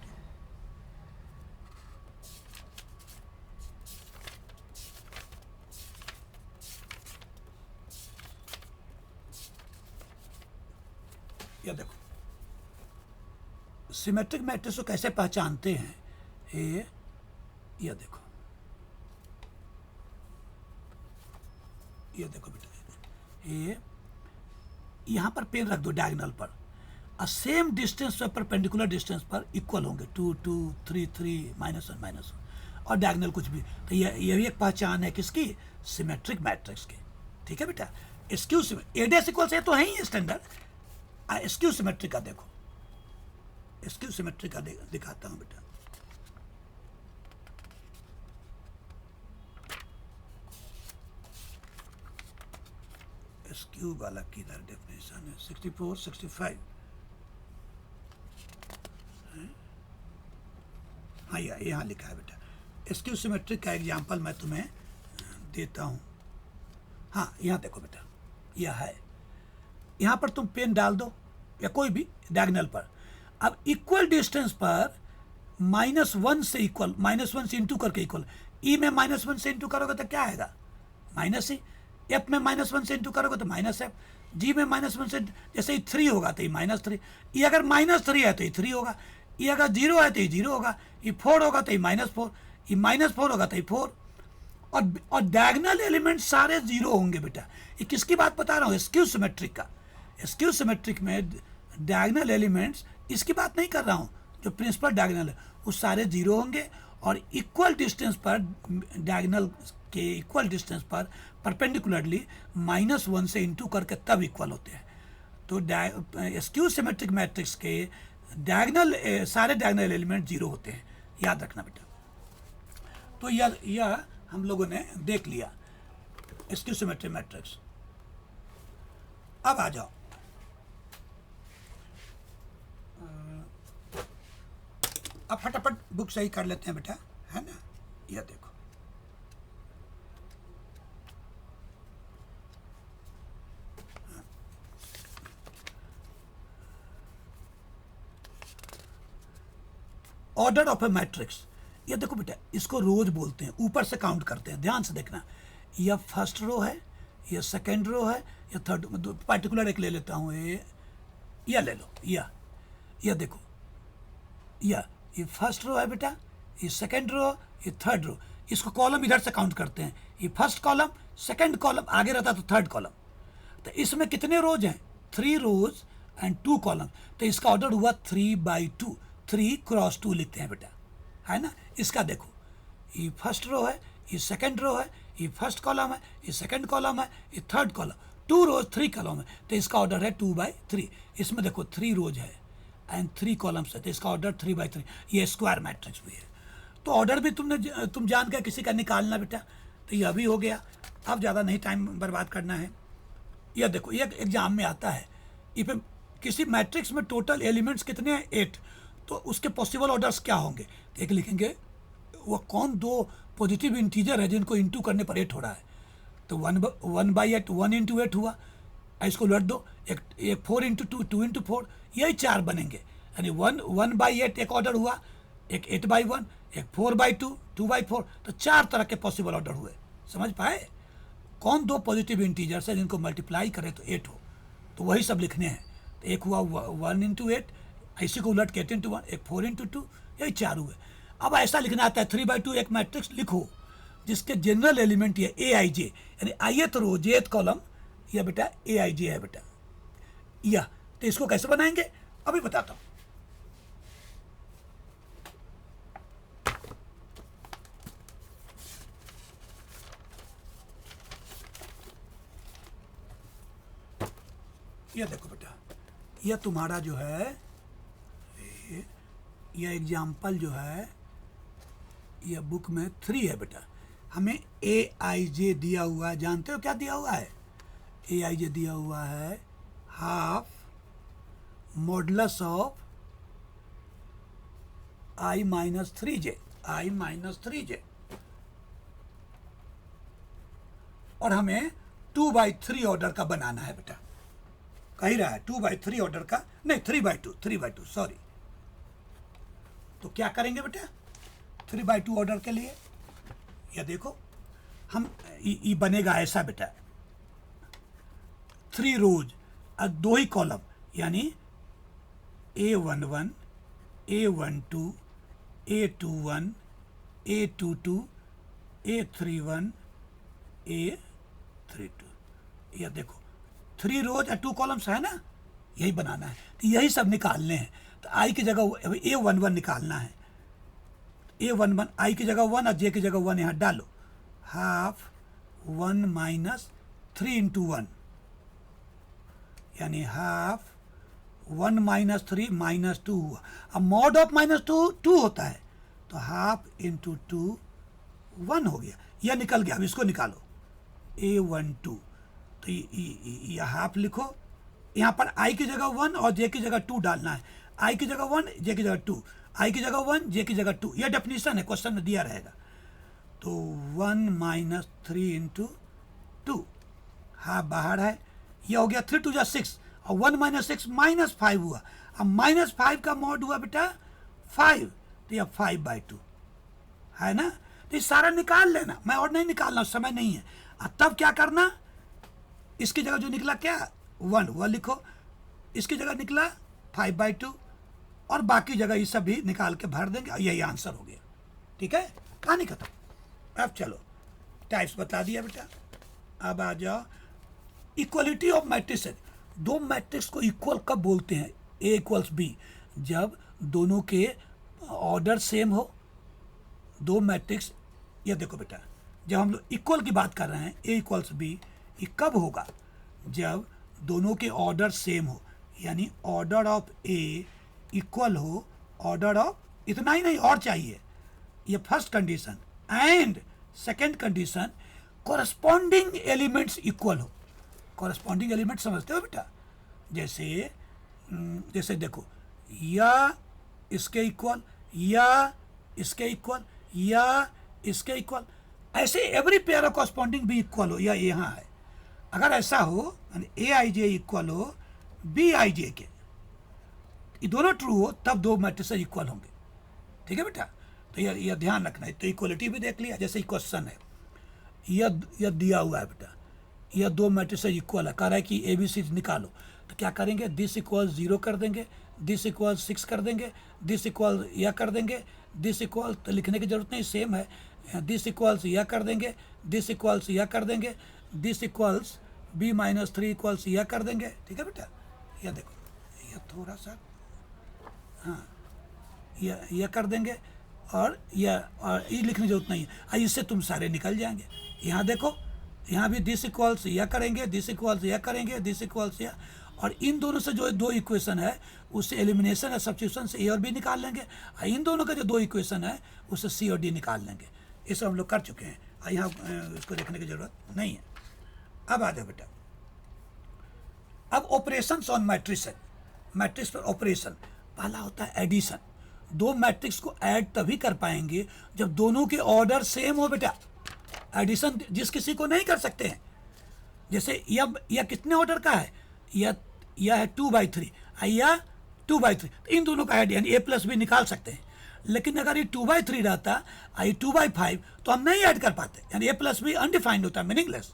Speaker 1: यह देखो सिमेट्रिक मैट्रिक्स को कैसे पहचानते हैं, यह देखो, यह देखो बेटा, ये यहाँ पर पेन रख दो डायगोनल पर, सेम डिस्टेंस पर परपेंडिकुलर डिस्टेंस पर इक्वल होंगे, 2 2 3 3 -1 -1, और डायगोनल कुछ भी। तो यह भी एक पहचान है किसकी, सिमेट्रिक मैट्रिक्स की। ठीक है बेटा, स्क्यू एडेस इक्वल से तो है ही स्टैंडर्ड। स्क्यू सिमेट्रिक का देखो, स्क्यू सिमेट्रिक का दिखाता हूँ बेटा। स्क्यू वाला किधर डेफिनेशन है, 64 65, हाँ यहाँ लिखा है बेटा। स्क्यू सिमेट्रिक का एग्जाम्पल मैं तुम्हें देता हूँ। हाँ यहाँ देखो बेटा, यह है, यहाँ पर तुम पेन डाल दो या कोई भी डायगोनल पर। अब इक्वल डिस्टेंस पर -1 से इक्वल, -1 से इंटू करके इक्वल, ई में -1 से इंटू करोगे तो क्या आएगा? माइनस ई। एफ में -1 से इंटू करोगे तो माइनस एफ। जी में -1 से, जैसे ही 3 होगा तो ये -3, ये अगर -3 है तो ये 3 होगा, ये अगर 0 है तो ये 0 होगा, ये 4 होगा तो ये -4, ये -4 होगा तो ये 4। और डायगोनल एलिमेंट सारे 0 होंगे बेटा। ये किसकी बात बता रहा हूँ? स्क्यू सिमेट्रिक का। स्क्यू सिमेट्रिक में डायगोनल एलिमेंट्स, इसकी बात नहीं कर रहा हूँ, जो प्रिंसिपल डायगोनल है वो सारे 0 होंगे। और इक्वल डिस्टेंस पर, डायगोनल के इक्वल डिस्टेंस पर परपेंडिकुलरली -1 से इंटू करके तब इक्वल होते हैं। तो स्क्यू सिमेट्रिक मैट्रिक्स के डायगोनल, सारे डायगोनल एलिमेंट 0 होते हैं, याद रखना बेटा। तो यह हम लोगों ने देख लिया स्क्यू सिमेट्रिक मैट्रिक्स। अब आ जाओ, अब फटाफट बुक सही कर लेते हैं बेटा, है ना। यह देखो, ऑर्डर ऑफ ए मैट्रिक्स। ये देखो बेटा, इसको रोज बोलते हैं, ऊपर से काउंट करते हैं, ध्यान से देखना। यह फर्स्ट रो है, यह सेकेंड रो है, यह थर्ड। पर्टिकुलर एक ले लेता हूँ, यह ले लो, यह देखो, ये फर्स्ट रो है बेटा, ये सेकेंड रो, ये थर्ड रो। इसको कॉलम इधर से काउंट करते हैं, ये फर्स्ट कॉलम, सेकेंड कॉलम, आगे रहता तो थर्ड कॉलम। तो इसमें कितने रोज हैं? 3 रोज एंड 2 कॉलम। तो इसका ऑर्डर हुआ 3/2, 3 × 2 लिखते हैं बेटा, है ना। इसका देखो, ये फर्स्ट रो है, ये सेकेंड रो है, ये फर्स्ट कॉलम है, ये सेकेंड कॉलम है, ये थर्ड कॉलम, 2 रोज 3 कॉलम है। तो इसका ऑर्डर है 2/3। इसमें देखो 3 रोज है एंड 3 कॉलम्स है, तो इसका ऑर्डर 3/3। ये स्क्वायर मैट्रिक्स भी है। तो ऑर्डर भी तुम जान के किसी का निकालना बेटा। तो यह भी हो गया। अब ज़्यादा नहीं टाइम बर्बाद करना है। यह देखो, ये एग्जाम में आता है, इफ किसी मैट्रिक्स में टोटल एलिमेंट्स कितने हैं? 8। तो उसके पॉसिबल ऑर्डर्स क्या होंगे? एक लिखेंगे, वह कौन 2 पॉजिटिव इंटीजर है जिनको इंटू करने पर 8 हो रहा है। तो 1/8, 1 × 8 हुआ। इसको उलट दो, एक 4 × 2, 2 × 4, यही 4 बनेंगे। यानी 1/8 एक ऑर्डर हुआ, एक 8/1, एक 4/2, 2/4। तो 4 तरह के पॉसिबल ऑर्डर हुए। समझ पाए? कौन 2 पॉजिटिव इंटीजर्स है जिनको मल्टीप्लाई करें तो 8 हो, तो वही सब लिखने हैं। तो एक हुआ 1 × 8, इसी को उलट के 8 × 1, एक 4 × 2, यही 4 हुए। अब ऐसा लिखना आता है 3/2 एक मैट्रिक्स लिखो जिसके जनरल एलिमेंट ये AIJ, यानी ith रो jth कॉलम, यह बेटा AIJ है बेटा। यह तो इसको कैसे बनाएंगे अभी बताता हूं। यह देखो बेटा, यह तुम्हारा जो है, यह एग्जाम्पल जो है, यह बुक में 3 है बेटा। हमें AIJ दिया हुआ है, जानते हो क्या दिया हुआ है? AIJ दिया हुआ है half modulus of I-3j, I-3j। और हमें 2/3 ऑर्डर का बनाना है बेटा। कह रहा है 2/3 ऑर्डर का, नहीं 3/2 सॉरी। तो क्या करेंगे बेटा 3/2 ऑर्डर के लिए? या देखो, हम ये बनेगा ऐसा बेटा, 3 रोज और 2 ही कॉलम, यानी A11, A12, A21, A22, A31, A32। यह देखो 3 रोज और 2 कॉलम्स है ना, यही बनाना है। तो यही सब निकालने हैं। तो I की जगह A11 निकालना है। A11 I की जगह 1 और J की जगह 1 यहाँ डालो। हाफ 1 - 3 × 1, यानी हाफ 1 - 3 -2 हुआ। अब मॉड ऑफ -2 2 होता है, तो हाफ × 2 1 हो गया। यह निकल गया। अब इसको निकालो A12। तो ये हाफ लिखो, यहाँ पर I की जगह 1 और J की जगह 2 डालना है। I की जगह 1, J की जगह 2। आई की जगह 1, जे की जगह 2, यह डेफिनेशन है, क्वेश्चन में दिया रहेगा। तो 1 माइनस 3 इंटू 2, हाँ बाहर है, यह हो गया 3 2 6, और 1 माइनस 6 माइनस 5 हुआ। अब माइनस 5 का मॉड हुआ बेटा 5, तो यह 5/2 है ना। तो ये सारा निकाल लेना, मैं और नहीं निकालना, समय नहीं है। और तब क्या करना, इसकी जगह जो निकला क्या 1, वह लिखो, इसकी जगह निकला 5/2, और बाकी जगह ये सब भी निकाल के भर देंगे, और यही आंसर हो गया। ठीक है, कहानी खत्म। अब चलो टाइप्स बता दिया बेटा। अब आ जाओ इक्वलिटी ऑफ मैट्रिक्स। दो मैट्रिक्स को इक्वल कब बोलते हैं, ए इक्वल्स बी, जब दोनों के ऑर्डर सेम हो। दो मैट्रिक्स, ये देखो बेटा, जब हम लोग इक्वल की बात कर रहे हैं ए इक्वल्स बी, ये कब होगा, जब दोनों के ऑर्डर सेम हो, यानी ऑर्डर ऑफ ए इक्वल हो ऑर्डर ऑफ, इतना ही नहीं और चाहिए, ये first condition. And second condition, corresponding elements equal हो। कॉरस्पॉन्डिंग एलिमेंट समझते हो बेटा, जैसे देखो, या इसके इक्वल, या इसके इक्वल, या इसके इक्वल, ऐसे एवरी पेयर ऑफ कॉरस्पॉन्डिंग भी इक्वल हो, या यहाँ है। अगर ऐसा हो, ए आई जे इक्वल हो बी आई जे के, ये दोनों ट्रू हो, तब दो मैट्रिक्स इक्वल होंगे। ठीक है बेटा, तो यह ध्यान रखना है। तो इक्वलिटी भी देख लिया, जैसे क्वेश्चन है, यह दिया हुआ है बेटा, यह दो मैट्रिक्स इक्वल है, कह रहा है कि ए बी सी निकालो। तो क्या करेंगे, दिस इक्वल 0 कर देंगे, दिस इक्वल 6 कर देंगे, दिस इक्वल यह कर देंगे, दिस इक्वल तो लिखने की जरूरत नहीं, सेम है, दिस इक्वल्स यह कर देंगे, दिस इक्वल्स यह कर देंगे, दिस इक्वल्स b-3 इक्वल्स यह कर देंगे। ठीक है बेटा, यह देखो, यह थोड़ा सा, हाँ, यह कर देंगे, और ये लिखने की जरूरत नहीं है, इससे तुम सारे निकल जाएंगे। यहाँ देखो, यहाँ भी दिस इक्वल्स यह करेंगे, दिस इक्वल्स यह करेंगे, दिस इक्वल्स यह, और इन दोनों से जो दो इक्वेशन है उससे एलिमिनेशन है, सब्स्टिट्यूशन से ए और बी निकाल लेंगे, और इन दोनों का जो दो इक्वेशन है उससे सी और डी निकाल लेंगे। ये सब हम लोग कर चुके हैं, और यहाँ इसको देखने की जरूरत नहीं है। अब आ जाओ बेटा, अब ऑपरेशन ऑन मैट्रिक्स है, मैट्रिक्स पर ऑपरेशन। पहला होता है एडिशन। दो मैट्रिक्स को ऐड तभी कर पाएंगे जब दोनों के ऑर्डर सेम हो बेटा। एडिशन जिस किसी को नहीं कर सकते हैं, जैसे यह कितने ऑर्डर का है, यह है 2/3, यह 2/3, तो इन दोनों का ऐड यानी ए प्लस बी निकाल सकते हैं। लेकिन अगर ये 2/3 रहता, ये 2/5, तो हम नहीं ऐड कर पाते, यानी ए प्लस बी अनडिफाइंड होता है, मीनिंगलेस।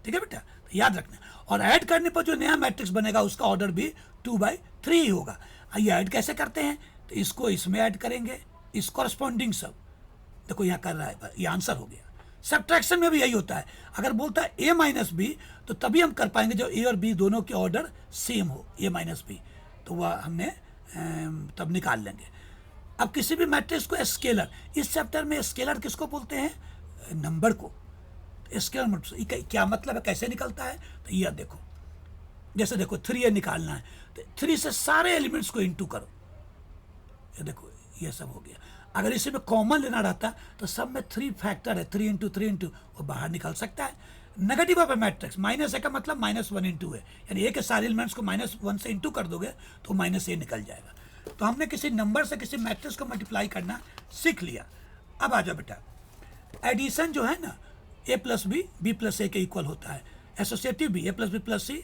Speaker 1: ठीक है बेटा, तो याद रखना। और ऐड करने पर जो नया मैट्रिक्स बनेगा उसका ऑर्डर भी 2/3 ही होगा। ये ऐड कैसे करते हैं, तो इसको इसमें ऐड करेंगे, इस कॉरस्पॉन्डिंग सब, देखो यहाँ कर रहा है, ये आंसर हो गया। सब्ट्रैक्शन में भी यही होता है, अगर बोलता है a-b, तो तभी हम कर पाएंगे जब ए और बी दोनों के ऑर्डर सेम हो, a-b, तो वह हमने तब निकाल लेंगे। अब किसी भी मैट्रिक्स को स्केलर, इस चैप्टर में स्केलर किसको बोलते हैं, नंबर को। स्केलर क्या मतलब है, कैसे निकलता है, तो यह देखो, जैसे देखो 3 निकालना है, तो 3 से सारे एलिमेंट्स को इंटू करो, ये देखो ये सब हो गया। अगर इसी में कॉमन लेना रहता तो सब में 3 फैक्टर है, 3 इंटू 3 इंटू, वो बाहर निकल सकता है। Negative of a matrix, -a का मतलब -1 इंटू है, यानी ए के सारे एलिमेंट्स को -1 से इंटू कर दोगे तो -a निकल जाएगा। तो हमने किसी नंबर से किसी मैट्रिक्स को मल्टीप्लाई करना सीख लिया। अब आ जाओ बेटा, एडिशन जो है ना, a plus B, B plus A के इक्वल होता है। एसोसिएटिव भी, a plus B plus C,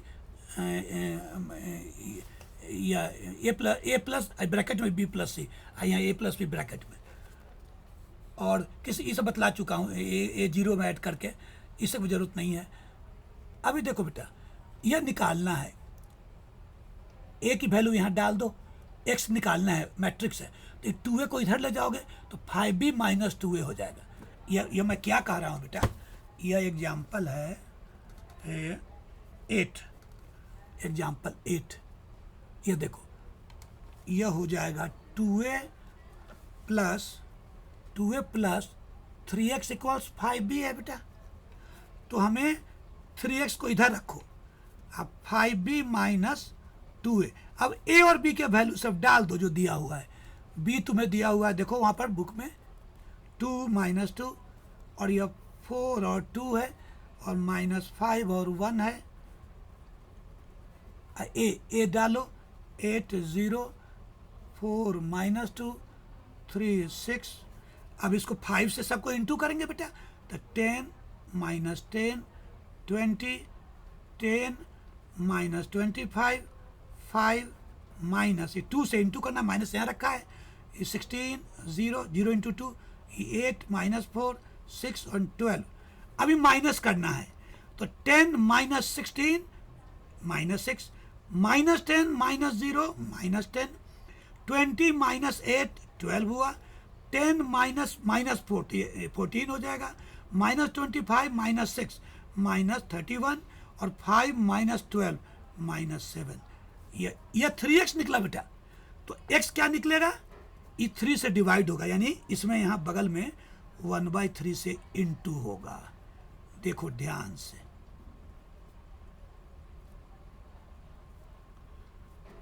Speaker 1: या ए प्लस ब्रैकेट में बी प्लस सी, यहाँ ए प्लस बी ब्रैकेट में। और किसी इसे बतला चुका हूँ, ए 0 में ऐड करके, इससे कोई ज़रूरत नहीं है। अभी देखो बेटा, यह निकालना है, ए की वैल्यू यहाँ डाल दो, एक्स निकालना है, मैट्रिक्स है, तो 2a को इधर ले जाओगे तो 5b - 2a हो जाएगा। यह मैं क्या कह रहा हूँ बेटा, यह एग्जाम्पल है 8, एग्जाम्पल 8। ये देखो, यह हो जाएगा 2a plus 3x equals 5b है बेटा। तो हमें 3x को इधर रखो, अब 5b - 2a। अब a और b के वैल्यू सब डाल दो जो दिया हुआ है। b तुम्हें दिया हुआ है, देखो वहाँ पर बुक में 2 - 2, और यह 4 और 2 है, और -5 और 1 है। a डालो, 8 0 4 - 2 3 6। अब इसको 5 से सबको इंटू करेंगे बेटा, तो 10 माइनस 10 20, 10 माइनस 25 5 माइनस, ये 2 से इंटू करना, माइनस यहाँ रखा है, ये 16 0 0 इंटू 2, ये 8 माइनस 4 6 और 12। अभी माइनस करना है, तो 10 minus 16 minus 6, minus 10 minus 0 minus 10, 20 minus 8 12 हुआ, 10 माइनस माइनस 14 हो जाएगा, माइनस 25 माइनस 6 माइनस 31, और 5 माइनस 12 माइनस 7। यह 3x निकला बेटा। तो x क्या निकलेगा, ये 3 से डिवाइड होगा, यानी इसमें यहाँ बगल में 1/3 से इंटू होगा। देखो ध्यान से,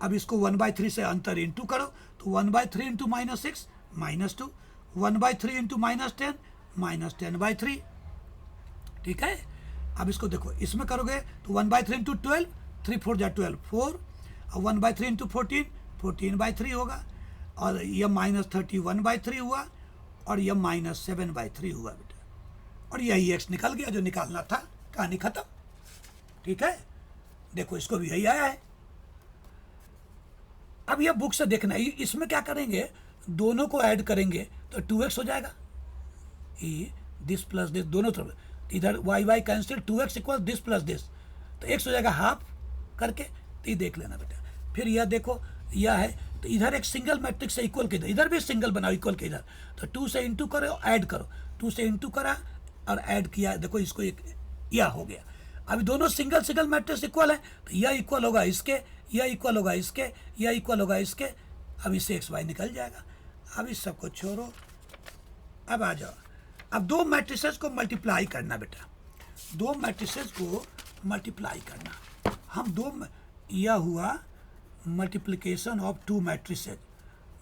Speaker 1: अब इसको 1/3 से अंतर इंटू करो, तो 1/3 into minus 6 minus 2, 1/3 into minus 10 minus 10/3। ठीक है, अब इसको देखो, इसमें करोगे तो 1/3 इंटू 12, 3 4 जा 12 4, और 1/3 इंटू 14 14/3 होगा, और यह माइनस 31/3 हुआ, और यह माइनस 7/3 हुआ बेटा। और यही x निकल गया जो निकालना था, कहानी खत्म। ठीक है, देखो इसको भी यही आया है। अब यह बुक से देखना, इसमें क्या करेंगे, दोनों को ऐड करेंगे तो 2x हो जाएगा, ये दिस प्लस दिस दोनों तरफ, इधर y cancel, 2x equal this plus this, तो x हो जाएगा हाफ करके, तो ये देख लेना बेटा। फिर यह देखो, यह है, तो इधर एक सिंगल मैट्रिक्स से इक्वल के इधर भी सिंगल बनाओ इक्वल के इधर, तो 2 से इंटू करो ऐड करो, 2 से इंटू करा और ऐड किया, देखो इसको एक यह हो गया। अभी दोनों सिंगल सिंगल मैट्रिक्स इक्वल है, तो यह इक्वल होगा इसके, यह इक्वल होगा इसके, यह इक्वल होगा इसके, अब इससे एक्स वाई निकल जाएगा। अब इस सबको छोड़ो, अब आ जाओ, अब दो मैट्रिसेस को मल्टीप्लाई करना बेटा, दो मैट्रिसेस को मल्टीप्लाई करना। हम दो, यह हुआ multiplication of to matrices,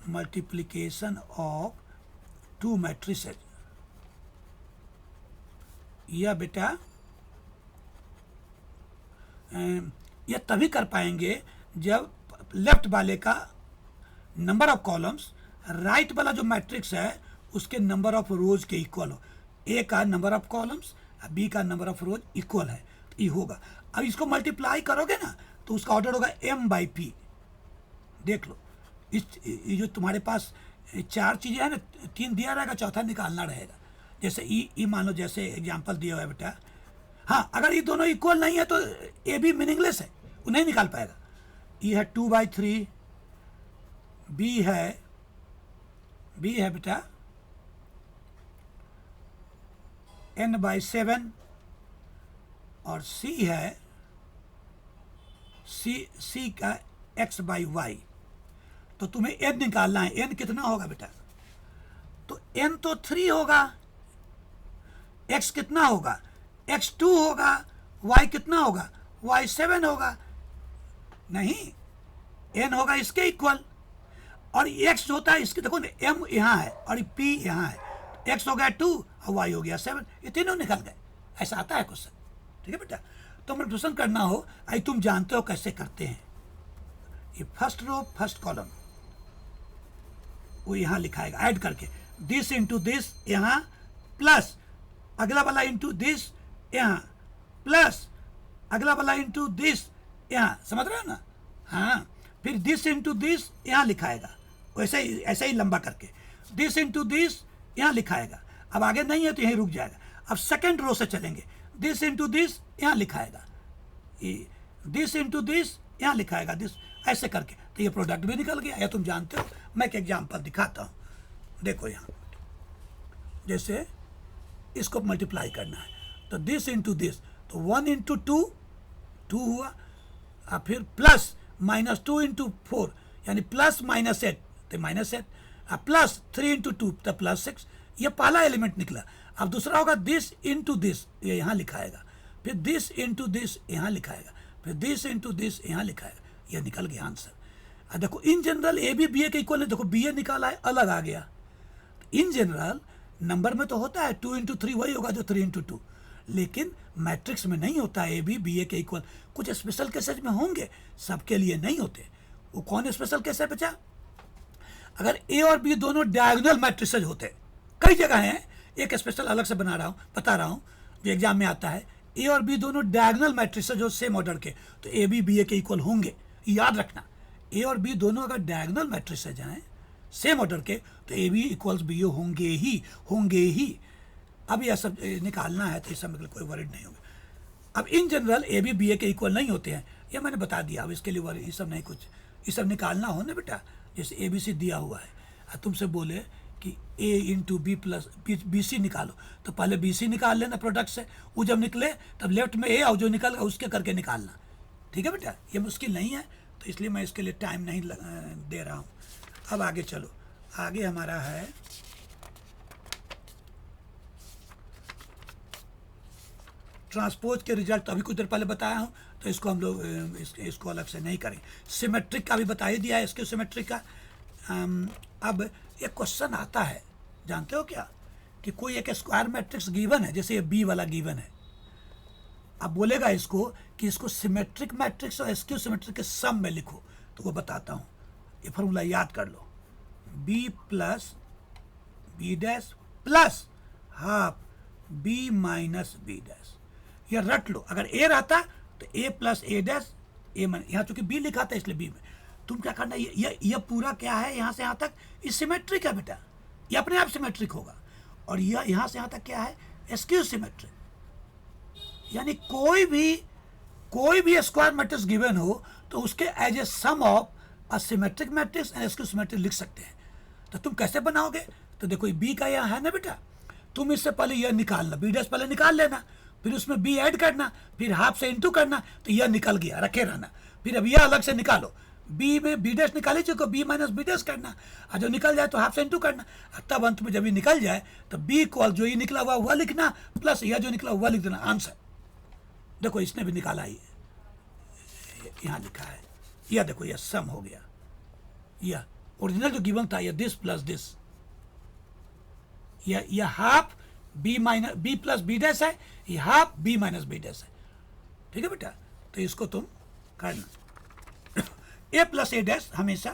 Speaker 1: multiplication of to matrices. यह बेटा यह तभी कर पाएंगे जब लेफ्ट वाले का नंबर ऑफ कॉलम्स राइट वाला जो मैट्रिक्स है उसके नंबर ऑफ रोज के इक्वल हो। ए का नंबर ऑफ कॉलम्स बी का नंबर ऑफ रोज इक्वल है, तो ये होगा। अब इसको मल्टीप्लाई करोगे ना तो उसका ऑर्डर होगा m/p। देख लो, ये जो तुम्हारे पास चार चीज़ें हैं ना, 3 दिया रहेगा, चौथा निकालना रहेगा। जैसे ई मान लो, जैसे एग्जांपल दिया हुआ है बेटा, हाँ अगर ये दोनों इक्वल नहीं है तो ए भी मीनिंगलेस है, वो नहीं निकाल पाएगा। ये है 2/3, बी है बेटा n/7, और सी है सी का x/y। तो तुम्हें n निकालना है, n कितना होगा बेटा, तो n तो 3 होगा, x कितना होगा, x 2 होगा, y कितना होगा, y 7 होगा, नहीं n होगा इसके इक्वल, और x होता है इसके, देखो m यहाँ है और p यहाँ है, x हो गया 2 और y हो गया 7, ये तीनों निकल गए। ऐसा आता है क्वेश्चन, ठीक है बेटा। तो मल्टीप्लिकेशन करना हो, आई तुम जानते हो कैसे करते हैं। ये फर्स्ट रो फर्स्ट कॉलम वो यहाँ लिखाएगा ऐड करके, दिस इंटू दिस यहाँ, प्लस अगला वाला इंटू दिस यहाँ, प्लस अगला वाला इंटू दिस यहाँ, समझ रहे हो ना। हाँ, फिर दिस इंटू दिस यहाँ लिखाएगा, वैसे ही ऐसे ही लंबा करके, दिस इंटू दिस यहाँ लिखाएगा। अब आगे नहीं है तो यहीं रुक जाएगा। अब सेकेंड रो से चलेंगे, दिस इंटू दिस यहाँ लिखाएगा, दिस इंटू दिस यहाँ लिखाएगा, दिस, ऐसे करके तो ये प्रोडक्ट भी निकल गया। या तुम जानते हो, मैं एक एग्जांपल दिखाता हूँ। देखो यहाँ, जैसे इसको मल्टीप्लाई करना है तो दिस इंटू दिस, तो 1 इंटू 2 2 हुआ, और फिर प्लस -2 इंटू 4 यानी प्लस -8 तो -8, प्लस 3 इंटू 2 तो +6। ये पहला एलिमेंट निकला। अब दूसरा होगा दिस इंटू दिस, ये यहाँ लिखाएगा, फिर दिस इंटू दिस यहाँ लिखाएगा, फिर दिस इंटू दिस यहाँ लिखाएगा, ये निकल गया आंसर। अब देखो इन जनरल ए भी बी ए के इक्वल है, देखो बी ए निकाला है अलग आ गया। इन जनरल नंबर में तो होता है 2 इंटू 3 वही होगा जो 3 इंटू 2, लेकिन मैट्रिक्स में नहीं होता है ए बी ए के इक्वल। कुछ स्पेशल केसेज में होंगे, सबके लिए नहीं होते। वो कौन स्पेशल केस है बच्चा, अगर ए और बी दोनों डायगोनल मैट्रिसेज होते, कई जगह हैं, एक स्पेशल अलग से बता रहा हूँ जो एग्जाम में आता है, ए और बी दोनों डायगोनल मैट्रिसेज हो सेम ऑर्डर के, तो ए बी बी ए के इक्वल होंगे। याद रखना, ए और बी दोनों अगर डायगोनल मैट्रिसेज हैं सेम ऑर्डर के, तो ए बी इक्वल्स बी ए होंगे ही। अब यह सब निकालना है, तो इस सब में कोई वरीड नहीं होगा। अब in general A B B A के इक्वल नहीं होते हैं, ये मैंने बता दिया। अब इसके लिए वरीड ये सब नहीं, कुछ ये सब निकालना हो ना बेटा। जैसे ए बी सी दिया हुआ है, तुमसे बोले कि A into B plus B C निकालो, तो पहले बी सी निकाल लेना प्रोडक्ट से, वो जब निकले तब लेफ्ट में ए और जो निकल उसके करके निकालना। ठीक है बेटा, ये मुश्किल नहीं है, तो इसलिए मैं इसके लिए टाइम नहीं दे रहा हूँ। अब आगे चलो, आगे हमारा है ट्रांसपोज के रिजल्ट। तो अभी कुछ देर पहले बताया हूँ, तो इसको हम लोग इसको अलग से नहीं करें। सिमेट्रिक का भी बता ही दिया है, इसके सिमेट्रिक का। अब एक क्वेश्चन आता है, जानते हो क्या, कि कोई एक स्क्वायर मैट्रिक्स गिवन है, जैसे ये बी वाला गिवन है। अब बोलेगा इसको कि इसको सिमेट्रिक मैट्रिक्स और स्क्यू सिमेट्रिक के सम में लिखो, तो वो बताता हूँ। ये फॉर्मूला याद कर लो, B plus B dash plus half B minus B dash. यह रट लो, अगर ए रहता तो A plus A dash A minus, यहाँ चूंकि बी लिखा था इसलिए बी में। तुम क्या करना, ये पूरा क्या है, यहाँ से यहाँ तक ये सिमेट्रिक है बेटा, ये अपने आप सिमेट्रिक होगा। और यह यहाँ से यहाँ तक क्या है, स्क्यू सिमेट्रिक। यानी कोई भी स्क्वायर मैट्रिक्स गिवन हो तो उसके as a sum of a symmetric matrix and skew symmetric लिख सकते हैं। तो तुम कैसे बनाओगे, तो देखो बी का यहाँ है ना बेटा, तुम इससे पहले यह निकालना, बी डैश पहले निकाल लेना, फिर उसमें बी ऐड करना, फिर हाफ से इनटू करना, तो यह निकल गया, रखे रहना। फिर अब यह अलग से निकालो, बी में बी डैश निकाले चुको, बी माइनस बी डैश करना, और जो निकल जाए तो हाफ से इनटू करना। तब अंत में जब ये निकल जाए तो बी इक्वल जो ये निकला हुआ वह लिखना, प्लस यह जो निकला हुआ लिख देना, आंसर। देखो इसने भी निकाला ही, यहाँ लिखा है, यह देखो यह सम हो गया। यह ओरिजिनल जो गिवन था, यह दिस प्लस दिस, यह half B minus B plus B dash है, यह half B minus B dash है। ठीक है बेटा, तो इसको तुम करना। ए प्लस ए डैश हमेशा।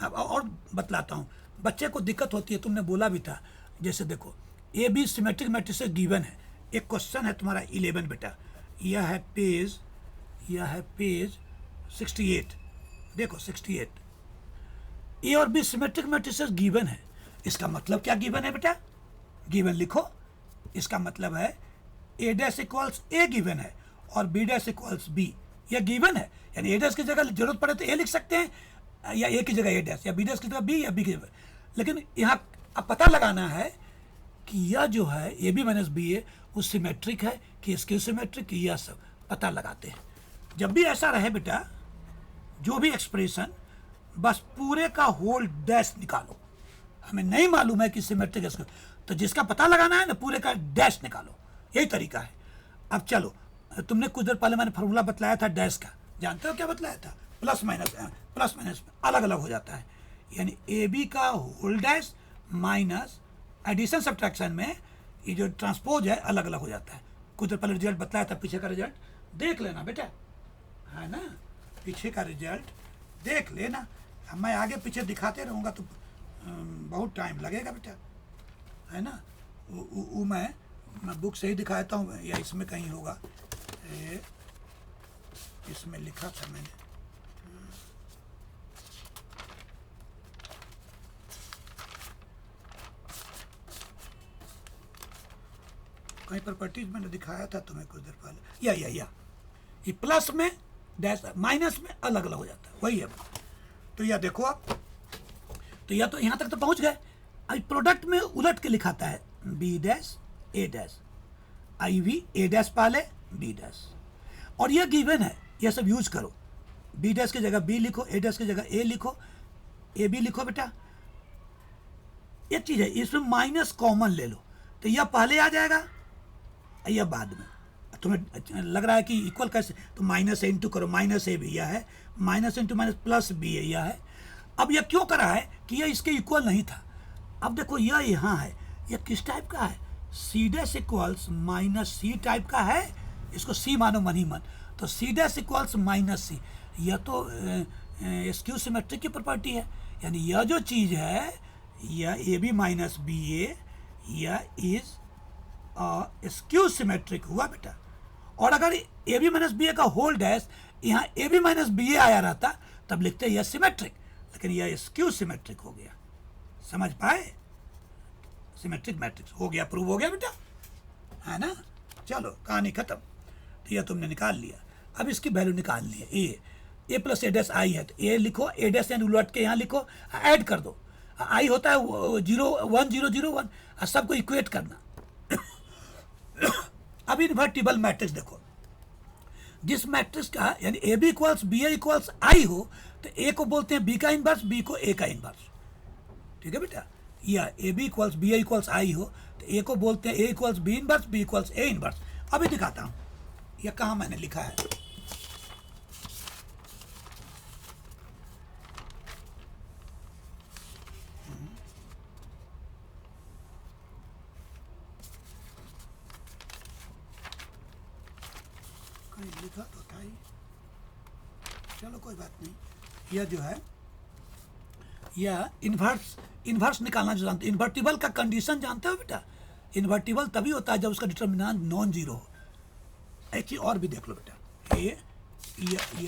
Speaker 1: और बतलाता हूँ, बच्चे को दिक्कत होती है, तुमने बोला भी था। जैसे देखो A B symmetric matrix given है, एक क्वेश्चन है तुम्हारा 11 बेटा, यह है पेज 68। देखो 68, ए और बी सिमेट्रिक मैट्रिसेस गिवन है। इसका मतलब क्या गिवन है बेटा, गिवन लिखो। इसका मतलब है ए डैश इक्वल्स ए गिवन है और बी डैश इक्वल्स बी, यह गिवन है। यानी ए डैश की जगह जरूरत पड़े तो ए लिख सकते हैं, या ए की जगह ए डैश, या बी डैश की जगह बी, या बी की जगह। लेकिन यहाँ अब पता लगाना है कि यह जो है ए बी माइनस बी ए वो सिमेट्रिक है कि स्क्यू सिमेट्रिक, यह सब पता लगाते हैं। जब भी ऐसा रहे बेटा, जो भी एक्सप्रेशन, बस पूरे का होल डैश निकालो। हमें नहीं मालूम है कि सिमेट्रिक है, तो जिसका पता लगाना है ना, पूरे का डैश निकालो, यही तरीका है। अब चलो, तुमने कुछ देर पहले मैंने फॉर्मूला बतलाया था डैश का, जानते हो क्या बतलाया था, प्लस माइनस अलग अलग हो जाता है। यानी ए बी का whole dash minus addition subtraction में ये जो ट्रांसपोज है अलग अलग हो जाता है। कुछ देर पहले रिजल्ट बतलाया था, पीछे का रिजल्ट देख लेना बेटा, है ना, पीछे का रिजल्ट देख लेना। मैं आगे पीछे दिखाते रहूँगा तो बहुत टाइम लगेगा बेटा, है ना। वो मैं बुक से ही दिखाता हूँ, या इसमें कहीं होगा, इसमें लिखा था मैंने। कहीं प्रॉपर्टीज मैंने दिखाया था तुम्हें कुछ देर पहले, या ये प्लस में डैश माइनस में अलग अलग हो जाता है, वही है। तो यह देखो आप, तो यह तो यहाँ तक तो पहुँच गए। अब प्रोडक्ट में उलट के लिखाता है B dash A dash, I V A dash पहले बी डैश, और यह गिवन है, यह सब यूज करो। बी डैश की जगह बी लिखो, ए डैश की जगह ए लिखो, ए बी लिखो बेटा। एक चीज़ है, इसमें माइनस कॉमन ले लो, तो यह पहले आ जाएगा, यह बाद में। तुम्हें लग रहा है कि इक्वल कैसे, तो माइनस ए इंटू करो, माइनस ए भी यह है, minus into minus plus B है, यह है। अब यह क्यों करा है कि यह इसके इक्वल नहीं था। अब देखो यह यहाँ है, यह किस टाइप का है, C dash equals minus C type का है। इसको सी मानो मन ही मन, तो C dash equals minus C, यह तो स्क्यू सिमेट्रिक की प्रॉपर्टी है। यानी यह जो चीज़ है, यह ए बी माइनस बी ए, यह इज स्क्यू सिमेट्रिक हुआ बेटा। और अगर ए बी माइनस बी ए का होल डैश यहाँ ए बी माइनस बी ए आया रहता तब लिखते यह सिमेट्रिक, लेकिन यह स्क्यू सिमेट्रिक हो गया। समझ पाए? सिमेट्रिक मैट्रिक्स हो गया, प्रूव हो गया बेटा, है ना। चलो कहानी खत्म। तो यह तुमने निकाल लिया। अब इसकी वैल्यू निकालनी है। ए प्लस ए डैश आई है तो ए लिखो, ए डैश यानी उलट के यहाँ लिखो, ऐड कर दो। आई होता है 0 1 0 0 1, सबको इक्वेट करना। अब इन्वर्टिबल मैट्रिक्स देखो, जिस मैट्रिक्स का यानी A B equals B A equals I हो तो ए को बोलते हैं बी का इनवर्स, बी को ए का इनवर्स। ठीक है बेटा, या A B equals B A equals I हो तो ए को बोलते हैं A equals B inverse, B equals A inverse. अभी दिखाता हूँ यह कहाँ मैंने लिखा है। कहीं लिखा तो था ही, चलो कोई बात नहीं। यह जो है यह इन्वर्स निकालना जो जानते, इन्वर्टिबल का कंडीशन जानते हो बेटा। इन्वर्टिबल तभी होता है जब उसका डिटर्मिनेंट नॉन जीरो हो। एक चीज और भी देख लो बेटा, ये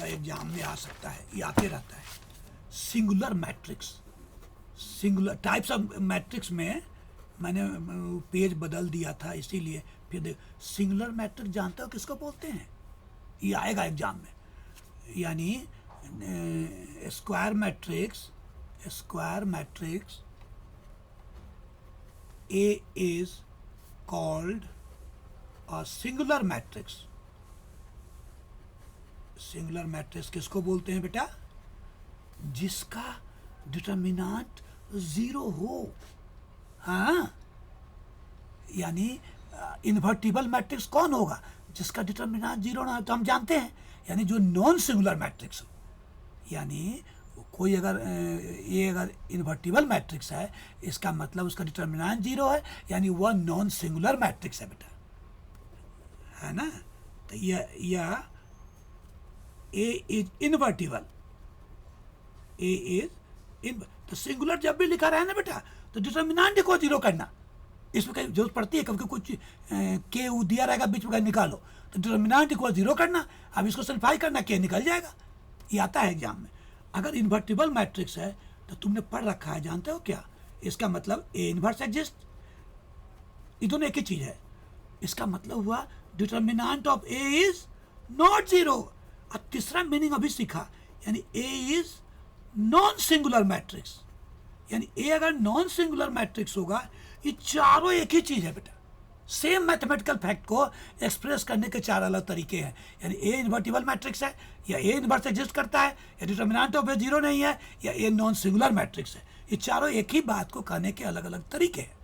Speaker 1: एग्जाम में आ सकता है, ये आते रहता है। Singular matrix, singular types of matrix में मैंने पेज बदल दिया था इसीलिए। फिर देख, सिंगुलर मैट्रिक्स जानते हो किसको बोलते हैं? ये आएगा एग्जाम में। यानी square matrix A is called a singular matrix। Singular matrix किसको बोलते हैं बेटा? जिसका डिटर्मिनेंट जीरो हो। हाँ, यानी इन्वर्टिबल मैट्रिक्स कौन होगा? जिसका डिटर्मिनेंट जीरो ना हो। तो हम जानते हैं यानी जो नॉन सिंगुलर मैट्रिक्स हो, यानी कोई अगर ये अगर इन्वर्टिबल मैट्रिक्स है इसका मतलब उसका डिटर्मिनेंट जीरो है, यानी वह नॉन सिंगुलर मैट्रिक्स है बेटा, है ना। तो यह A is invertible, A is in. तो सिंगुलर जब भी लिखा रहे ना बेटा तो डिटर्मिनेंट को जीरो करना, इसमें कहीं जरूरत पड़ती है कभी कुछ के दिया रहेगा बीच में निकालो तो डिटर्मिनेंट को जीरो करना। अब इसको सिंप्लीफाई करना, के निकल जाएगा। ये आता है एग्जाम में। अगर इन्वर्टिबल मैट्रिक्स है तो तुमने पढ़ रखा है, जानते हो क्या? इसका मतलब ए इनवर्स एग्जिस्ट, ये दोनों एक ही चीज है। इसका मतलब हुआ determinant of A is not zero. अब तीसरा मीनिंग अभी सीखा, यानी ए इज नॉन सिंगुलर मैट्रिक्स। यानी ए अगर नॉन सिंगुलर मैट्रिक्स होगा, ये चारों एक ही चीज है बेटा। सेम मैथमेटिकल फैक्ट को एक्सप्रेस करने के चार अलग तरीके हैं। यानी ए इन्वर्टिबल मैट्रिक्स है, या ए इनवर्स एग्जिस्ट करता है, या डिटर्मिनेंट ऑफ ए जीरो नहीं है, या ए नॉन सिंगुलर मैट्रिक्स है। ये चारों एक ही बात को कहने के अलग अलग तरीके हैं।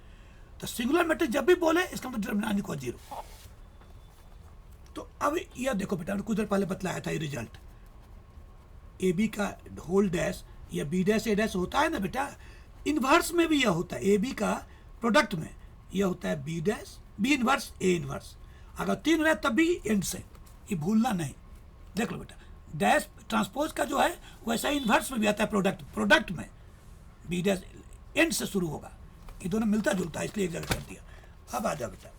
Speaker 1: तो सिंगुलर मैट्रिक्स जब भी बोले इसका मतलब डिटर्मिनेंट को जीरो। तो अब यह देखो बेटा, कुछ देर पहले बतलाया था ये रिजल्ट। ए बी का होल डैश या बी डैश ए डैश होता है ना बेटा, इनवर्स में भी यह होता है। ए बी का प्रोडक्ट में यह होता है B dash B inverse A inverse. अगर तीन रहे तब भी एंड से, ये भूलना नहीं। देख लो बेटा, डैश ट्रांसपोज का जो है वैसा इनवर्स में भी आता है प्रोडक्ट में बी डैश एंड से शुरू होगा। ये दोनों मिलता जुलता है, इसलिए एक जगह कर दिया। अब आ जाओ बेटा,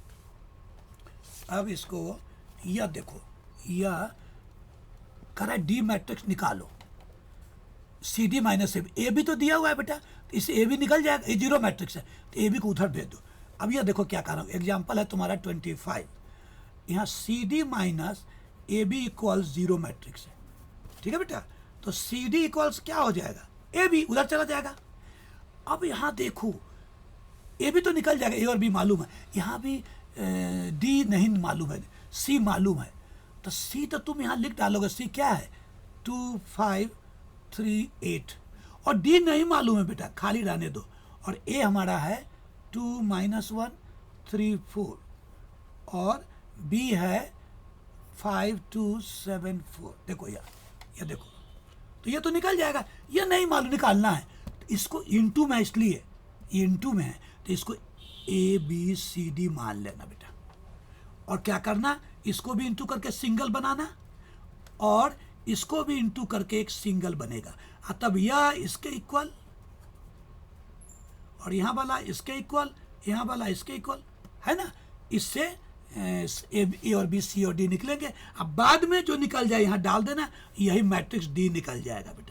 Speaker 1: अब इसको यह देखो, यह कह रहा है डी मैट्रिक्स निकालो, C D minus A B तो दिया हुआ है बेटा, इससे ए बी निकल जाएगा। ये जीरो मैट्रिक्स है तो ए बी को उधर भेज दो। अब यह देखो क्या कर रहा हूँ, एग्जाम्पल है तुम्हारा 25। यहाँ C D minus A B equals zero matrix है। ठीक है बेटा, तो सी डी इक्वल्स क्या हो जाएगा? ए बी उधर चला जाएगा। अब यहाँ देखो, ए बी तो निकल जाएगा, ए और बी मालूम है, यहाँ भी डी नहीं मालूम है, सी मालूम है। तो सी तो तुम यहाँ लिख डालोगे, सी क्या है 2 5 3 8, और डी नहीं मालूम है बेटा, खाली रहने दो। और ए हमारा है 2 -1 3 4, और बी है 5 2 7 4। देखो ये देखो, तो ये तो निकल जाएगा। ये नहीं मालूम निकालना है, तो इसको इंटू में, इसलिए ये इंटू में है तो इसको ए बी सी डी मान लेना बेटा। और क्या करना, इसको भी इंटू करके सिंगल बनाना, और इसको भी इंटू करके एक सिंगल बनेगा। तब यह इसके इक्वल और यहाँ वाला इसके इक्वल, यहाँ वाला इसके इक्वल, है ना। इससे ए और बी, सी और डी निकलेंगे। अब बाद में जो निकल जाए यहाँ डाल देना, यही मैट्रिक्स डी निकल जाएगा बेटा।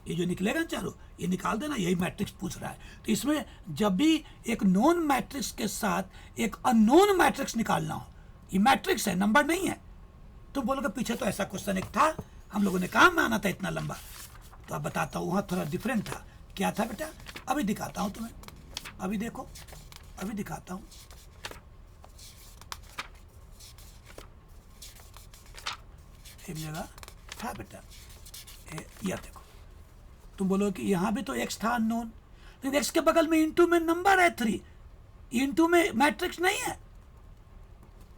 Speaker 1: ये जो निकलेगा ना चारों, ये निकाल देना, यही मैट्रिक्स पूछ रहा है। तो इसमें जब भी एक नोन मैट्रिक्स के साथ एक अननोन मैट्रिक्स निकालना हो, ये मैट्रिक्स है, नंबर नहीं है। तुम बोलोगे पीछे तो ऐसा क्वेश्चन एक था, हम लोगों ने कहा माना था इतना लंबा। तो अब बताता हूँ, वहाँ थोड़ा डिफरेंट था। क्या था बेटा, अभी दिखाता हूँ तुम्हें, अभी देखो, अभी दिखाता हूँ। एक जगह था बेटा, यह देखो। तुम बोलो कि यहाँ भी तो x था अननोन, लेकिन x के बगल में इंटू में नंबर है 3, इंटू में मैट्रिक्स नहीं है,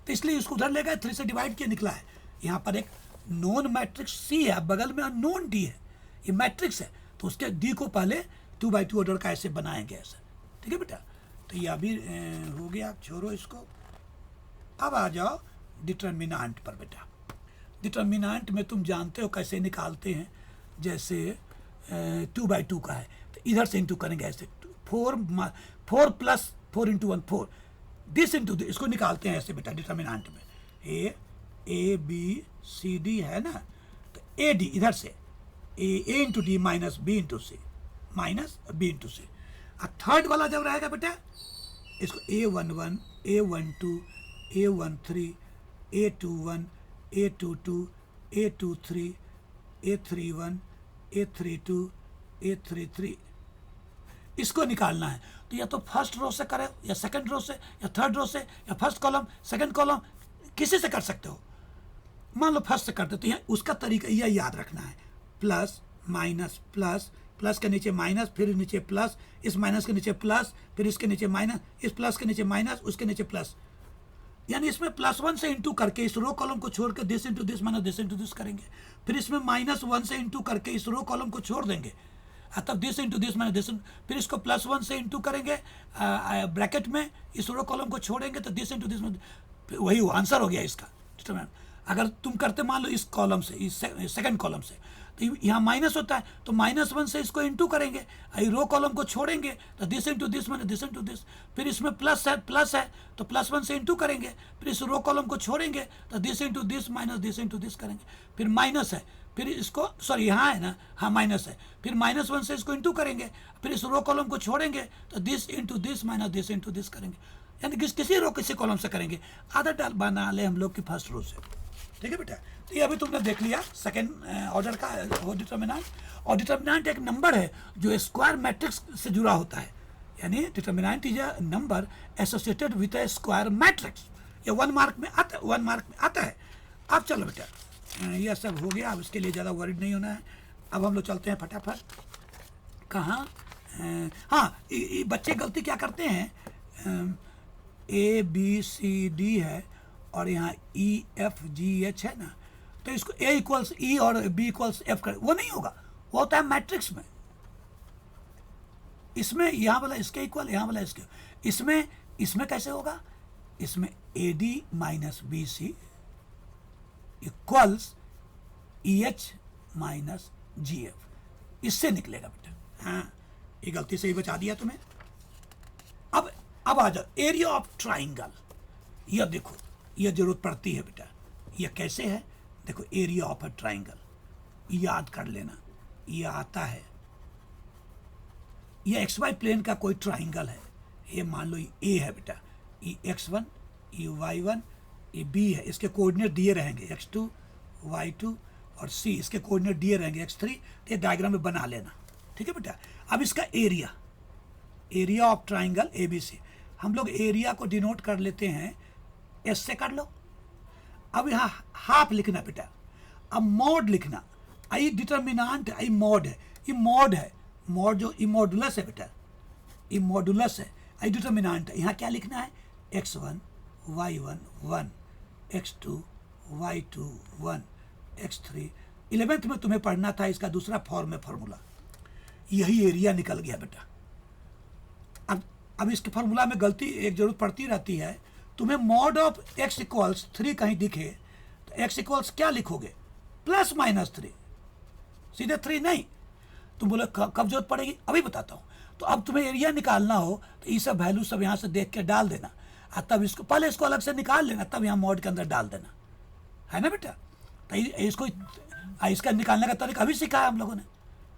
Speaker 1: तो इसलिए इसको उधर ले गए, 3 से डिवाइड किया, निकला है। यहाँ पर एक नॉन मैट्रिक्स C है, बगल में अननोन D है, ये मैट्रिक्स है, तो उसके D को पहले 2x2 ऑर्डर का ऐसे बनाएंगे ऐसे, ठीक है बेटा। तो ये अभी हो गया, छोड़ो इसको। अब आ जाओ डिटर्मिनेंट पर बेटा। डिटर्मिनेंट में तुम जानते हो कैसे निकालते हैं, जैसे 2x2 का है तो इधर से इंटू करेंगे ऐसे, 4 प्लस 4 इंटू 1 4, दिस इंटू, इसको निकालते हैं ऐसे बेटा डिटर्मिनेंट में। ए बी सी डी है ना, तो ए डी इधर से A into D minus B into C, minus B into C. अब थर्ड वाला जब रहेगा बेटा, इसको A11 A12 A13 A21 A22 A23 A31 A32 A33, इसको निकालना है। तो या तो फर्स्ट रो से करें, या सेकंड रो से, या थर्ड रो से, या फर्स्ट कॉलम सेकंड कॉलम, किसी से कर सकते हो। मान लो फर्स्ट से करते तो यहाँ उसका तरीका यह याद रखना है, प्लस माइनस प्लस, प्लस के नीचे माइनस, फिर नीचे प्लस, इस माइनस के नीचे प्लस, फिर इसके नीचे माइनस, इस प्लस के नीचे माइनस, उसके नीचे प्लस। यानी इसमें +1 से इंटू करके इस रो कॉलम को छोड़ के this into this minus this into this करेंगे। फिर इसमें -1 से इंटू करके इस रो कॉलम को छोड़ देंगे, तब this into this minus this. फिर इसको +1 से इंटू करेंगे ब्रैकेट में, इस रो कॉलम को छोड़ेंगे तो दिस इंटू दिस, वही आंसर हो गया इसका डिटरमिनेंट। अगर तुम करते मान लो इस कॉलम से, इस सेकंड कॉलम से, तो यहाँ माइनस होता है, तो -1 से इसको इंटू करेंगे, रो कॉलम को छोड़ेंगे तो this into this minus this into this. फिर इसमें प्लस है तो +1 से इंटू करेंगे, फिर इस रो कॉलम को छोड़ेंगे तो this into this minus this into this करेंगे। फिर माइनस है, फिर इसको सॉरी यहाँ है ना, हाँ माइनस है, फिर -1 से इसको इंटू करेंगे, फिर इस रो कॉलम को छोड़ेंगे तो this into this minus this into this करेंगे। यानी किसी रो किसी कॉलम से करेंगे। आदत बना ले हम लोग की फर्स्ट रो से, ठीक है बेटा। तो ये अभी तुमने देख लिया सेकेंड ऑर्डर का डिटर्मिनेंट। और डिटर्मिनेंट एक नंबर है जो स्क्वायर मैट्रिक्स से जुड़ा होता है, यानी determinant is a number associated with a square matrix. ये 1 मार्क में आता है। अब चलो बेटा, यह सब हो गया, अब इसके लिए ज़्यादा वरीड नहीं होना है। अब हम लोग चलते हैं फटाफट। कहाँ, हाँ, बच्चे गलती क्या करते हैं, ABCD है और यहाँ EFGH है ना, तो इसको A = E और B = F कर, वो नहीं होगा, वो होता है मैट्रिक्स में। इसमें यहाँ वाला इसके इक्वल, यहाँ वाला इसके, इसमें कैसे होगा, इसमें AD - BC = EH - GF, इससे निकलेगा बेटा। हाँ, ये गलती से ही बचा दिया तुम्हें। अब आ जाओ एरिया ऑफ ट्राइंगल। यह देखो, यह जरूरत पड़ती है बेटा। यह कैसे है, देखो एरिया ऑफ अ ट्राइंगल याद कर लेना। यह आता है, यह XY प्लेन का कोई ट्राइंगल है। ये मान लो ये A है बेटा, ये X1, ये Y1, ये B है। इसके कोऑर्डिनेट दिए रहेंगे X2, Y2 और C, इसके कोऑर्डिनेट दिए रहेंगे X3। ये डायग्राम में बना लेना, ठीक है बेटा। अब इसका एरिया ऑफ ट्राइंगल ABC, हम लोग एरिया को डिनोट कर लेते हैं S से, कर लो। अब यहाँ हाफ लिखना बेटा। अब मॉड लिखना, आई डिटर्मिनेंट, आई मॉड है, ये मॉड है, मॉड जो इमोडुलस है बेटा, इमोडुलस है, आई डिटर्मिनेंट है। यहाँ क्या लिखना है, X1 Y1 1, X2 Y2 1, X3। 11th में तुम्हें पढ़ना था इसका दूसरा फॉर्म है फॉर्मूला। यही एरिया निकल गया बेटा। अब इसके फार्मूला में गलती एक जरूरत पड़ती रहती है। तुम्हें मॉड ऑफ x = 3 कहीं दिखे तो x = क्या लिखोगे, +- 3, सीधे 3 नहीं, तुम बोले कब जरूरत पड़ेगी, अभी बताता हूँ। तो अब तुम्हें एरिया निकालना हो तो ये सब वैल्यू सब यहाँ से देख के डाल देना, और तब इसको पहले इसको अलग से निकाल लेना, तब यहाँ मॉड के अंदर डाल देना, है ना बेटा। तो इसको इसका निकालने का तरीका अभी सिखाया हम लोगों ने,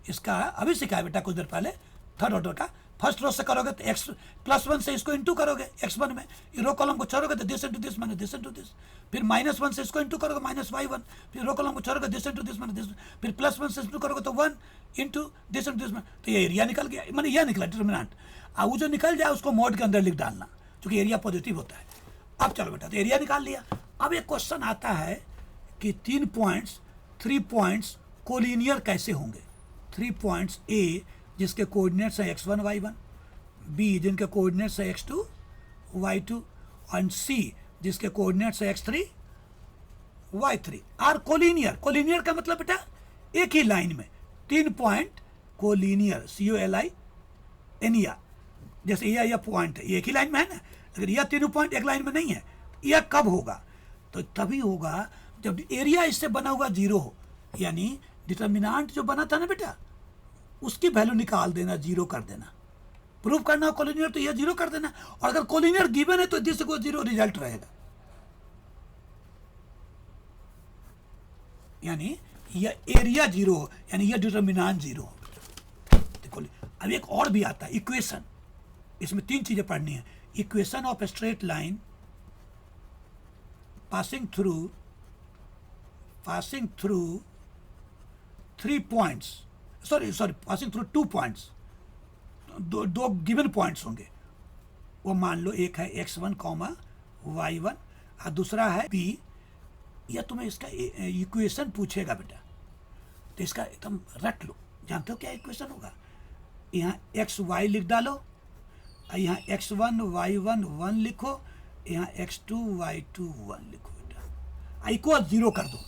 Speaker 1: इसका अभी सिखाया बेटा कुछ देर पहले। थर्ड ऑर्डर का फर्स्ट रो से करोगे तो x +1 से इसको इंटू करोगे x1 में, ये रो कॉलम को छोड़ोगे तो this into this minus this into this, फिर -1 से इसको इंटू करोगे -y1, फिर रो कॉलम को छोड़ोगे this into this minus this, फिर +1 से इंटू करोगे तो 1 इंटू दिस इंटू दिस, तो ये एरिया निकल गया, मैंने यह निकला डिटर्मिनेंट। अब वो जो निकल जाए उसको मॉड के अंदर लिख डालना, क्योंकि एरिया पॉजिटिव होता है। अब चलो बेटा, तो एरिया निकाल लिया। अब एक क्वेश्चन आता है कि 3 पॉइंट्स कोलिनियर कैसे होंगे। 3 पॉइंट्स ए जिसके कोऑर्डिनेट्स हैं x1 y1, बी जिनके कोऑर्डिनेट्स हैं x2 y2, और सी जिसके कोऑर्डिनेट्स हैं x3 y3 are collinear. Collinear का मतलब बेटा एक ही लाइन में 3 पॉइंट कोलिनियर, COLINER, जैसे यह पॉइंट है एक ही लाइन में है ना, अगर यह तीनों पॉइंट एक लाइन में नहीं है, यह कब होगा, तो तभी होगा जब एरिया इससे बना हुआ 0 हो, यानी डिटर्मिनेंट जो बना था ना बेटा, उसकी वैल्यू निकाल देना, 0 कर देना। प्रूव करना हो कोलिनियर तो यह 0 कर देना, और अगर कोलिनियर गिवन है तो दिस को 0 रिजल्ट रहेगा, यानी यह एरिया 0 हो, यानी यह डिटर्मिनेंट 0 हो। देखो अब एक और भी आता है इक्वेशन, इसमें 3 चीजें पढ़नी है। Equation of straight line passing through 3 points, sorry passing through 2 points, दो गिवन पॉइंट्स होंगे। वो मान लो एक है x1, y1 और दूसरा है b। या तुम्हें इसका इक्वेशन पूछेगा बेटा, तो इसका एकदम रट लो। जानते हो क्या इक्वेशन होगा? यहाँ एक्स वाई लिख डालो, और यहाँ x1 y1 1 लिखो, यहाँ x2 y2 1 लिखो बेटा, इक्वल 0 कर दो।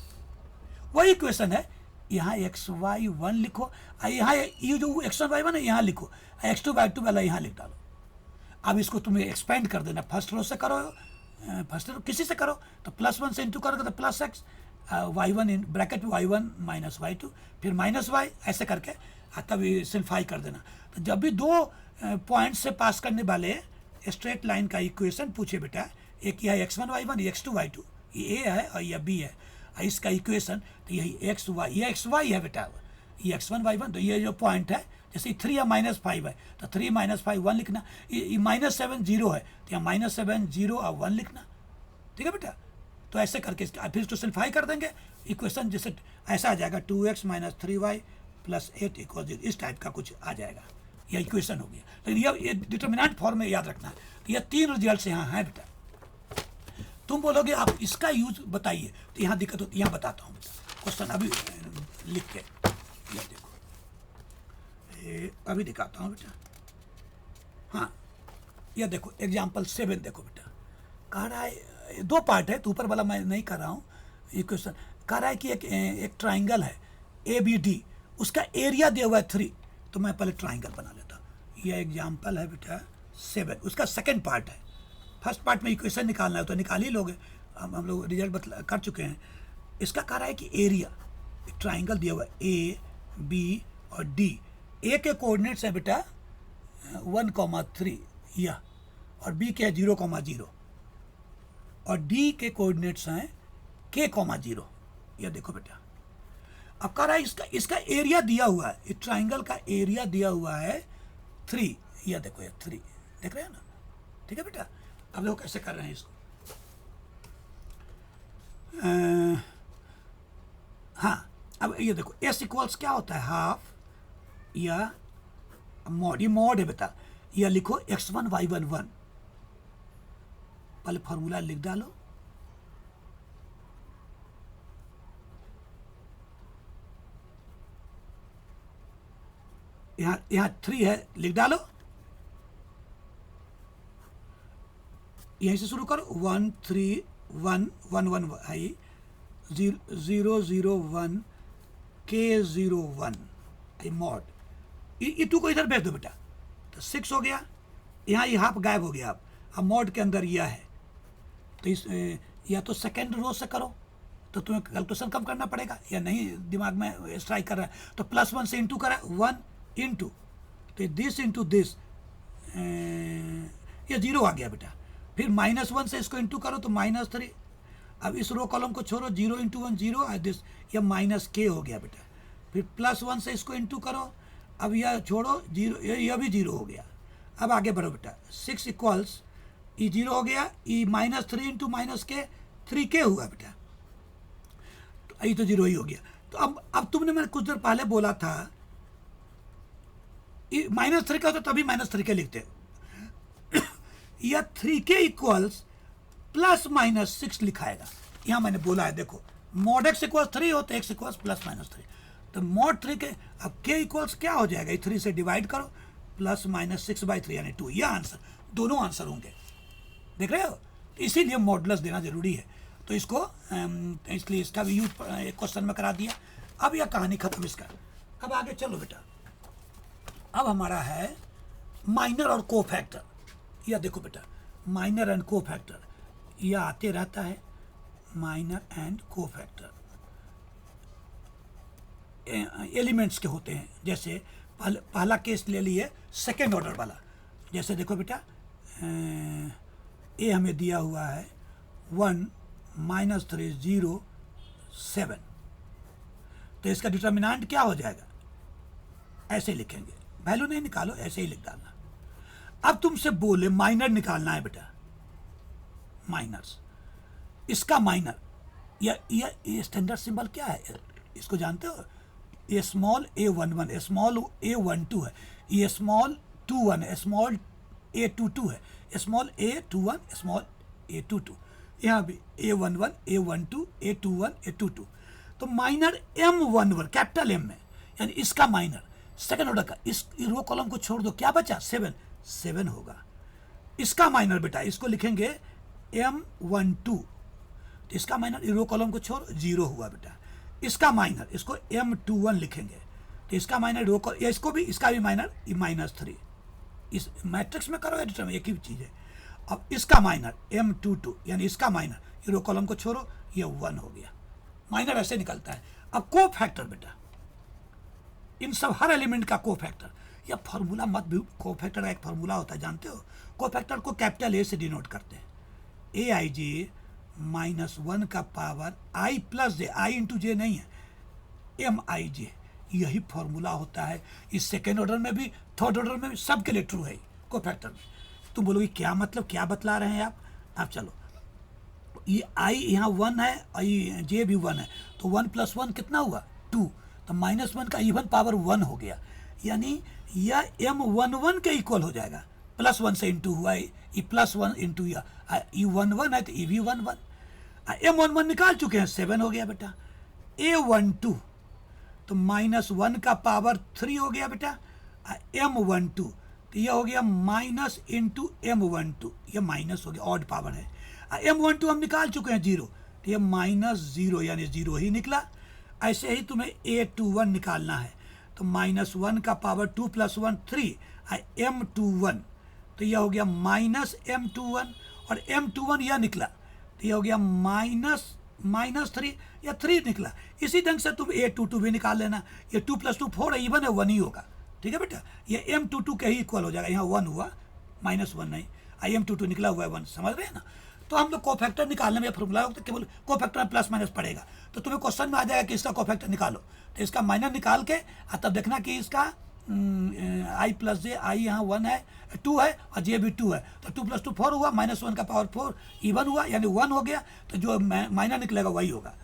Speaker 1: वही इक्वेशन है, यहाँ xy 1 लिखो, और यहाँ ये जो x1 y1 है यहाँ लिखो, x2 y2 वाला यहाँ लिख डालो। अब इसको तुम्हें एक्सपेंड कर देना, फर्स्ट रो से करो, फर्स्ट रो किसी से करो, तो +1 से इंटू करोगे तो +x, y1 इन ब्रैकेट में y1 - y2, फिर -y, ऐसे करके तब सिंप्लीफाई कर देना। तो जब भी 2 पॉइंट से पास करने वाले स्ट्रेट लाइन का इक्वेशन पूछे बेटा, एक यह x1 y1, x2 y2, ये a है और यह b है, इसका इक्वेशन तो यही ये xy है बेटा, ये x1 y1, तो ये जो पॉइंट है, जैसे 3 या -5 है तो 3 - 5 1 लिखना, ये -7 0 है तो यहाँ -7 0 और 1 लिखना, ठीक है बेटा। तो ऐसे करके फिर इसको सिंप्लीफाई कर देंगे, इक्वेशन जैसे ऐसा आ जाएगा 2x - 3y + 8 = 0, इस टाइप का कुछ आ जाएगा, यह इक्वेशन हो गया। लेकिन ये डिटर्मिनेंट फॉर्म में याद रखना है। तो यह 3 रिजल्ट यहाँ हैं बेटा। तुम बोलोगे आप इसका यूज बताइए, तो यहाँ दिक्कत होती है, यहाँ बताता हूँ बेटा, क्वेश्चन अभी लिख के, यह देखो अभी दिखाता हूँ बेटा। हाँ, यह देखो एग्जाम्पल 7 देखो बेटा, कह रहा है 2 पार्ट है, तो ऊपर वाला मैं नहीं कर रहा हूँ। ये क्वेश्चन कह रहा है कि एक ट्राइंगल है ABD, उसका एरिया दिया हुआ है 3, तो मैं पहले ट्राइंगल बना लेता हूँ। यह एग्जाम्पल है बेटा 7, उसका सेकेंड पार्ट है। फर्स्ट पार्ट में इक्वेशन निकालना है तो निकाल ही लोगे, हम लोग रिजल्ट कर चुके हैं। इसका कह रहा है कि एरिया, एक ट्राइंगल दिया हुआ है A, B और D। A के कोऑर्डिनेट्स है बेटा 1,3 यह, और B के 0,0, और D के कोऑर्डिनेट्स हैं K,0। यह देखो बेटा, अब कह रहा है इसका एरिया दिया हुआ है, इस ट्राइंगल का एरिया दिया हुआ है 3। यह देखो, यह 3 देख रहे हैं ना, ठीक है बेटा। अब लोग कैसे कर रहे हैं इसको, हाँ, अब ये देखो S इक्वल्स क्या होता है, हाफ या मॉड, ये मॉड है बेटा। यह लिखो x1 y1 1, पहले फॉर्मूला लिख डालो, यहाँ 3 है, लिख डालो, यहीं से शुरू करो, 1 3 1 1 1 है, 0 0 1 K0 1 मॉड, ये 2 को इधर भेज दो बेटा, तो 6 हो गया। यहाँ ये हाफ गायब हो गया। अब मॉड के अंदर यह है, तो इस या तो सेकेंड रो से करो, तो तुम्हें कैलकुलेशन कम करना पड़ेगा, या नहीं दिमाग में स्ट्राइक कर रहा है तो +1 से इंटू करा, 1 इंटू, तो दिस इंटू दिस, ये 0 आ गया बेटा। फिर -1 से इसको इंटू करो तो -3। अब इस रो कॉलम को छोड़ो, 0 इंटू 1 0, दिस यह -k हो गया बेटा। फिर +1 से इसको इंटू करो, अब यह छोड़ो 0, यह भी 0 हो गया। अब आगे बढ़ो बेटा, 6 इक्वल्स, ये 0 हो गया, ये -3 इंटू -k 3k हुआ बेटा, तो ये तो 0 ही हो गया। तो अब तुमने मैंने कुछ देर पहले बोला था -3 का तो तभी -3k लिखते या 3k इक्वल्स +-6 लिखाएगा। यहाँ मैंने बोला है, देखो mod x इक्वल्स 3 हो तो x इक्वल्स +-3, तो mod 3 के, अब k इक्वल्स क्या हो जाएगा, 3 से डिवाइड करो, +-6/3 यानी 2, यह आंसर, दोनों आंसर होंगे, देख रहे हो। इसीलिए मॉडुलस देना जरूरी है, तो इसको इसलिए इसका भी यूज क्वेश्चन में करा दिया। अब यह कहानी खत्म इसका। अब आगे चलो बेटा, अब हमारा है माइनर और को फैक्टर। यह देखो बेटा, माइनर एंड को फैक्टर यह आते रहता है, माइनर एंड को फैक्टर एलिमेंट्स के होते हैं। जैसे पहला केस ले लिए सेकेंड ऑर्डर वाला, जैसे देखो बेटा, ए हमें दिया हुआ है 1 -3 0 7, तो इसका डिटर्मिनेंट क्या हो जाएगा, ऐसे लिखेंगे, वैल्यू नहीं निकालो, ऐसे ही लिख डालना। अब तुमसे बोले माइनर निकालना है बेटा, माइनर्स, इसका माइनर, ये स्टैंडर्ड सिंबल क्या है, इसको जानते हो, ये स्मॉल a11, स्मॉल a12 है, ये स्मॉल 21 है, स्मॉल a22 है, स्मॉल a21, स्मॉल a22, यहाँ भी a11 a12 a21 a22। तो माइनर m11 कैपिटल M में, यानी इसका माइनर सेकंड ऑर्डर का, इस रो कॉलम को छोड़ दो, क्या बचा, 7 होगा। इसका माइनर बेटा, इसको लिखेंगे m12, तो इसका माइनर रो कॉलम को छोड़ 0 हुआ बेटा। इसका माइनर, इसको m21 लिखेंगे, तो इसका माइनर रो कॉलम, इसको भी, इसका भी माइनर -3, इस मैट्रिक्स में करो एडिटर में, एक ही चीज़ है। अब इसका माइनर m22, यानी इसका माइनर रो कॉलम को छोड़ो, ये 1 हो गया। माइनर ऐसे निकलता है। अब को फैक्टर बेटा, इन सब हर एलिमेंट का को फैक्टर, या फॉर्मूला मत भी, को फैक्टर का एक फॉर्मूला होता है, जानते हो, को फैक्टर को कैपिटल ए से डिनोट करते हैं, aij -1 का power i + j, i into J नहीं है, mij, यही फॉर्मूला होता है। इस सेकेंड ऑर्डर में भी, थर्ड ऑर्डर में भी, सबके लिए ट्रू है को फैक्टर में। तुम बोलोगे क्या मतलब, क्या बतला रहे हैं आप। अब चलो, ये i यहाँ 1 है और ये j भी 1 है, तो 1 + 1 कितना हुआ, 2, तो -1 का इवन पावर 1 हो गया, यानी यह m11 के इक्वल हो जाएगा। +1 से इंटू हुआ, ये +1 इंटू ये 1 है, तो ये भी 1 m11 निकाल चुके हैं, 7 हो गया बेटा। a12 तो -1 का पावर 3 हो गया बेटा, m12 तो यह हो गया माइनस इंटू m12, यह माइनस हो गया, ऑड पावर है। m12 हम निकाल चुके हैं 0, तो यह -0 यानी 0 ही निकला। ऐसे ही तुम्हें a21 निकालना है, तो -1 का पावर 2 + 1 3, m21 तो यह हो गया -m21, और m21 यह निकला, तो यह हो गया -3 या 3 निकला। इसी ढंग से तुम a22 भी निकाल लेना, ये 2 + 2 4 है, इवन है, 1 ही होगा, ठीक है बेटा। ये m22 के ही इक्वल हो जाएगा, यहाँ 1 हुआ, -1 नहीं, m22 निकला हुआ है 1, समझ रहे हैं ना। तो हम लोग कोफैक्टर निकालने में फॉर्मूला होता है, केवल कोफैक्टर में +- पड़ेगा, तो तुम्हें क्वेश्चन में आ जाएगा कि इसका कोफैक्टर निकालो, तो इसका माइनर निकाल के तब देखना कि इसका i + j, i यहाँ 1 है, 2 है, और j भी 2 है, तो 2 + 2 4 हुआ, -1 का पावर 4 इवन हुआ, यानी 1 हो गया, तो जो माइनर निकलेगा वही होगा,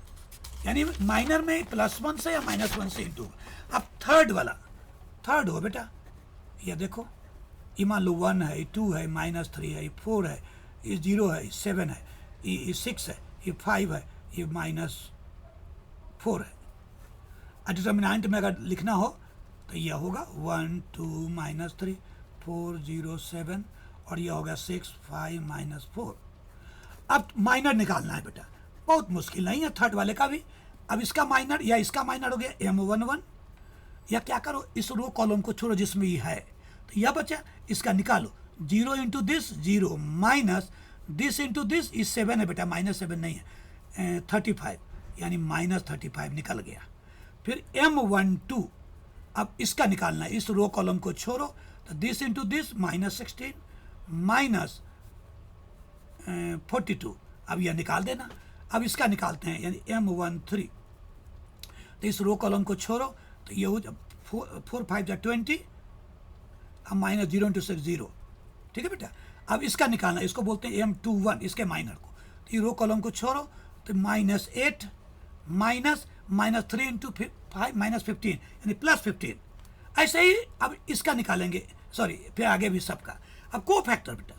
Speaker 1: यानी माइनर में +1 से या -1 से इंटू। अब थर्ड वाला, थर्ड हो बेटा, ये देखो, ये मान लो 1 है, 2 है, -3 है, 4 है, ये 0 है, 7 है, ये 6 है, ये 5 है, ये -4 है। डिटर्मिनेंट में अगर लिखना हो तो यह होगा 1 2 -3 4 0 7, और यह होगा 6 5 -4। अब माइनर निकालना है बेटा, बहुत मुश्किल नहीं है थर्ड वाले का भी। अब इसका माइनर या इसका माइनर हो गया m11, या क्या करो, इस रो कॉलम को छोड़ो जिसमें ये है, तो यह बचा, इसका निकालो, 0 into this 0, minus this into this, इस 7 है बेटा, -7 नहीं है, 35, यानी -35 निकल गया। फिर M12 अब इसका निकालना है, इस रो कॉलम को छोड़ो, तो दिस इंटू दिस -16 -42, अब यह निकाल देना। अब इसका निकालते हैं, यानी M13, तो इस रो कॉलम को छोड़ो, तो ये हो 4 5 20, अब -0 × 6 0, ठीक है बेटा। अब इसका निकालना, इसको बोलते हैं M21, इसके माइनर को, तो ये रो कॉलम को छोड़ो, तो -8 -3 × 5 -15 यानी +15। ऐसे ही अब इसका निकालेंगे, सॉरी फिर आगे भी सबका। अब को फैक्टर बेटा,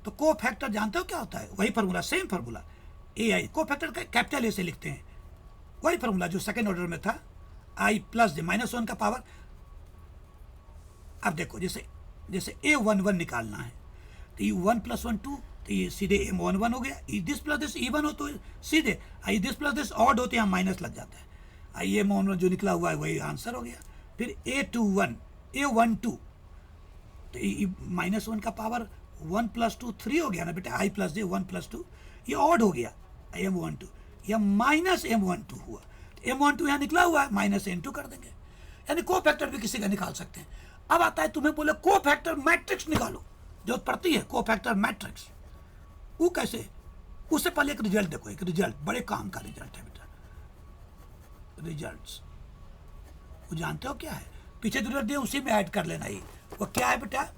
Speaker 1: तो को फैक्टर जानते हो क्या होता है? वही फार्मूला, सेम फार्मूला, AI को फैक्टर का कैपिटल ए से लिखते हैं, वही फार्मूला जो सेकेंड ऑर्डर में था, I + j -1 का पावर। अब देखो, जैसे A11 निकालना है, तो ये 1 + 1 2, तो ये सीधे M11 हो गया। दिस प्लस दिस इवन हो तो सीधे, दिस प्लस दिस ऑड होते हैं माइनस लग जाता है। ये M11 जो निकला हुआ है वही आंसर हो गया। फिर A12 तो -1 का पावर 1 + 2 3 हो गया ना बेटा, I + j 1 + 2, ये ऑड हो गया M12, यह -M12 हुआ। M12 यहाँ निकला हुआ है, -N2 कर देंगे, यानी को फैक्टर भी किसी का निकाल सकते हैं। अब आता है तुम्हें बोले को फैक्टर मैट्रिक्स निकालो, जो पड़ती है को फैक्टर मैट्रिक्स, वो कैसे? उससे पहले एक रिजल्ट देखो, एक रिजल्ट बड़े काम का रिजल्ट है बेटा। रिजल्ट्स वो जानते हो क्या है? पीछे जो रिजल्ट दिए उसी में ऐड कर लेना ही। वो क्या है बेटा?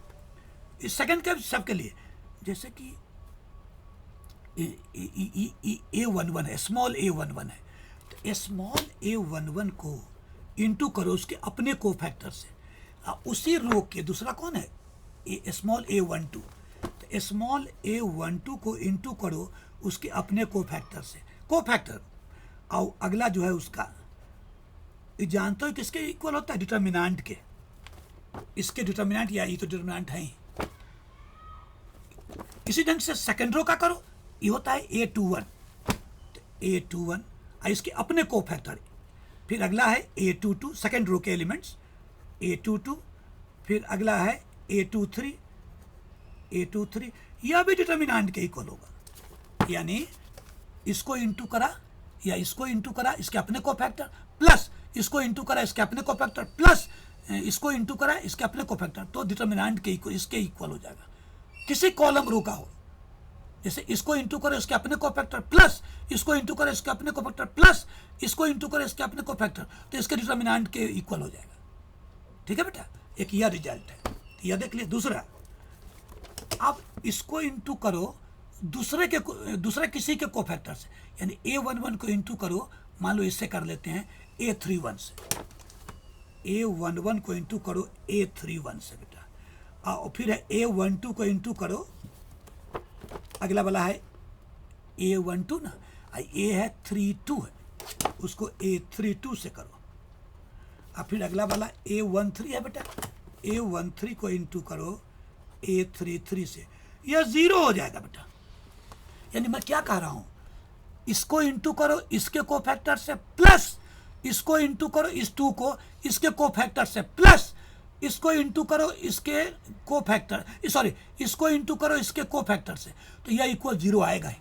Speaker 1: इस सेकंड के सबके लिए, जैसे कि A11 है, स्मॉल A11 है, तो स्मॉल A11 को इंटू करो उसके अपने को फैक्टर से। उसी रो के दूसरा कौन है? स्मॉल A12, तो स्मॉल A12 को इंटू करो उसके अपने को फैक्टर से, को फैक्टर। और अगला जो है उसका, ये जानते हो किसके इक्वल होता है? डिटर्मिनेंट के। इसके डिटर्मिनेंट, या ये तो डिटर्मिनेंट है ही। इसी ढंग से सेकेंड रो का करो, ये होता है A21, तो A21 इसके अपने को फैक्टर। फिर अगला है A22, सेकेंड रो के एलिमेंट्स, A22, फिर अगला है A23, यह भी डिटर्मिनेंट के इक्वल होगा, यानी इसको इंटू करा या इसको इंटू करा इसके अपने को फैक्टर, प्लस इसको इंटू करा इसके अपने को फैक्टर, प्लस इसको इंटू करा इसके अपने को फैक्टर, तो डिटर्मिनेंट के इक्वल, इसके इक्वल हो जाएगा। किसी कॉलम रो का हो, जैसे इसको इंटू करो इसके अपने को फैक्टर, प्लस इसको इंटू करो इसके अपने को फैक्टर, प्लस इसको इंटू करो इसके अपने को फैक्टर, तो इसके डिटर्मिनेंट के इक्वल हो जाएगा। ठीक है बेटा, एक यह रिजल्ट है, यह देख लिया। दूसरा, आप इसको इंटू करो दूसरे किसी के को फैक्टर से, यानी A11 को इंटू करो, मान लो इससे कर लेते हैं A31 से, A11 को इंटू करो A31 से बेटा, और फिर है A12 को इंटू करो, अगला वाला है A12 ना, A है 32 है, उसको A32 से करो। अब फिर अगला वाला A13 है बेटा, A13 को इंटू करो A33 से, यह 0 हो जाएगा बेटा। यानी मैं क्या कह रहा हूं, इसको इंटू करो इसके को फैक्टर से, प्लस इसको इंटू करो इस 2 को इसके को फैक्टर से, प्लस इसको इंटू करो इसके को फैक्टर, सॉरी इसको इंटू करो इसके को फैक्टर से, तो यह इक्वल 0 आएगा ही।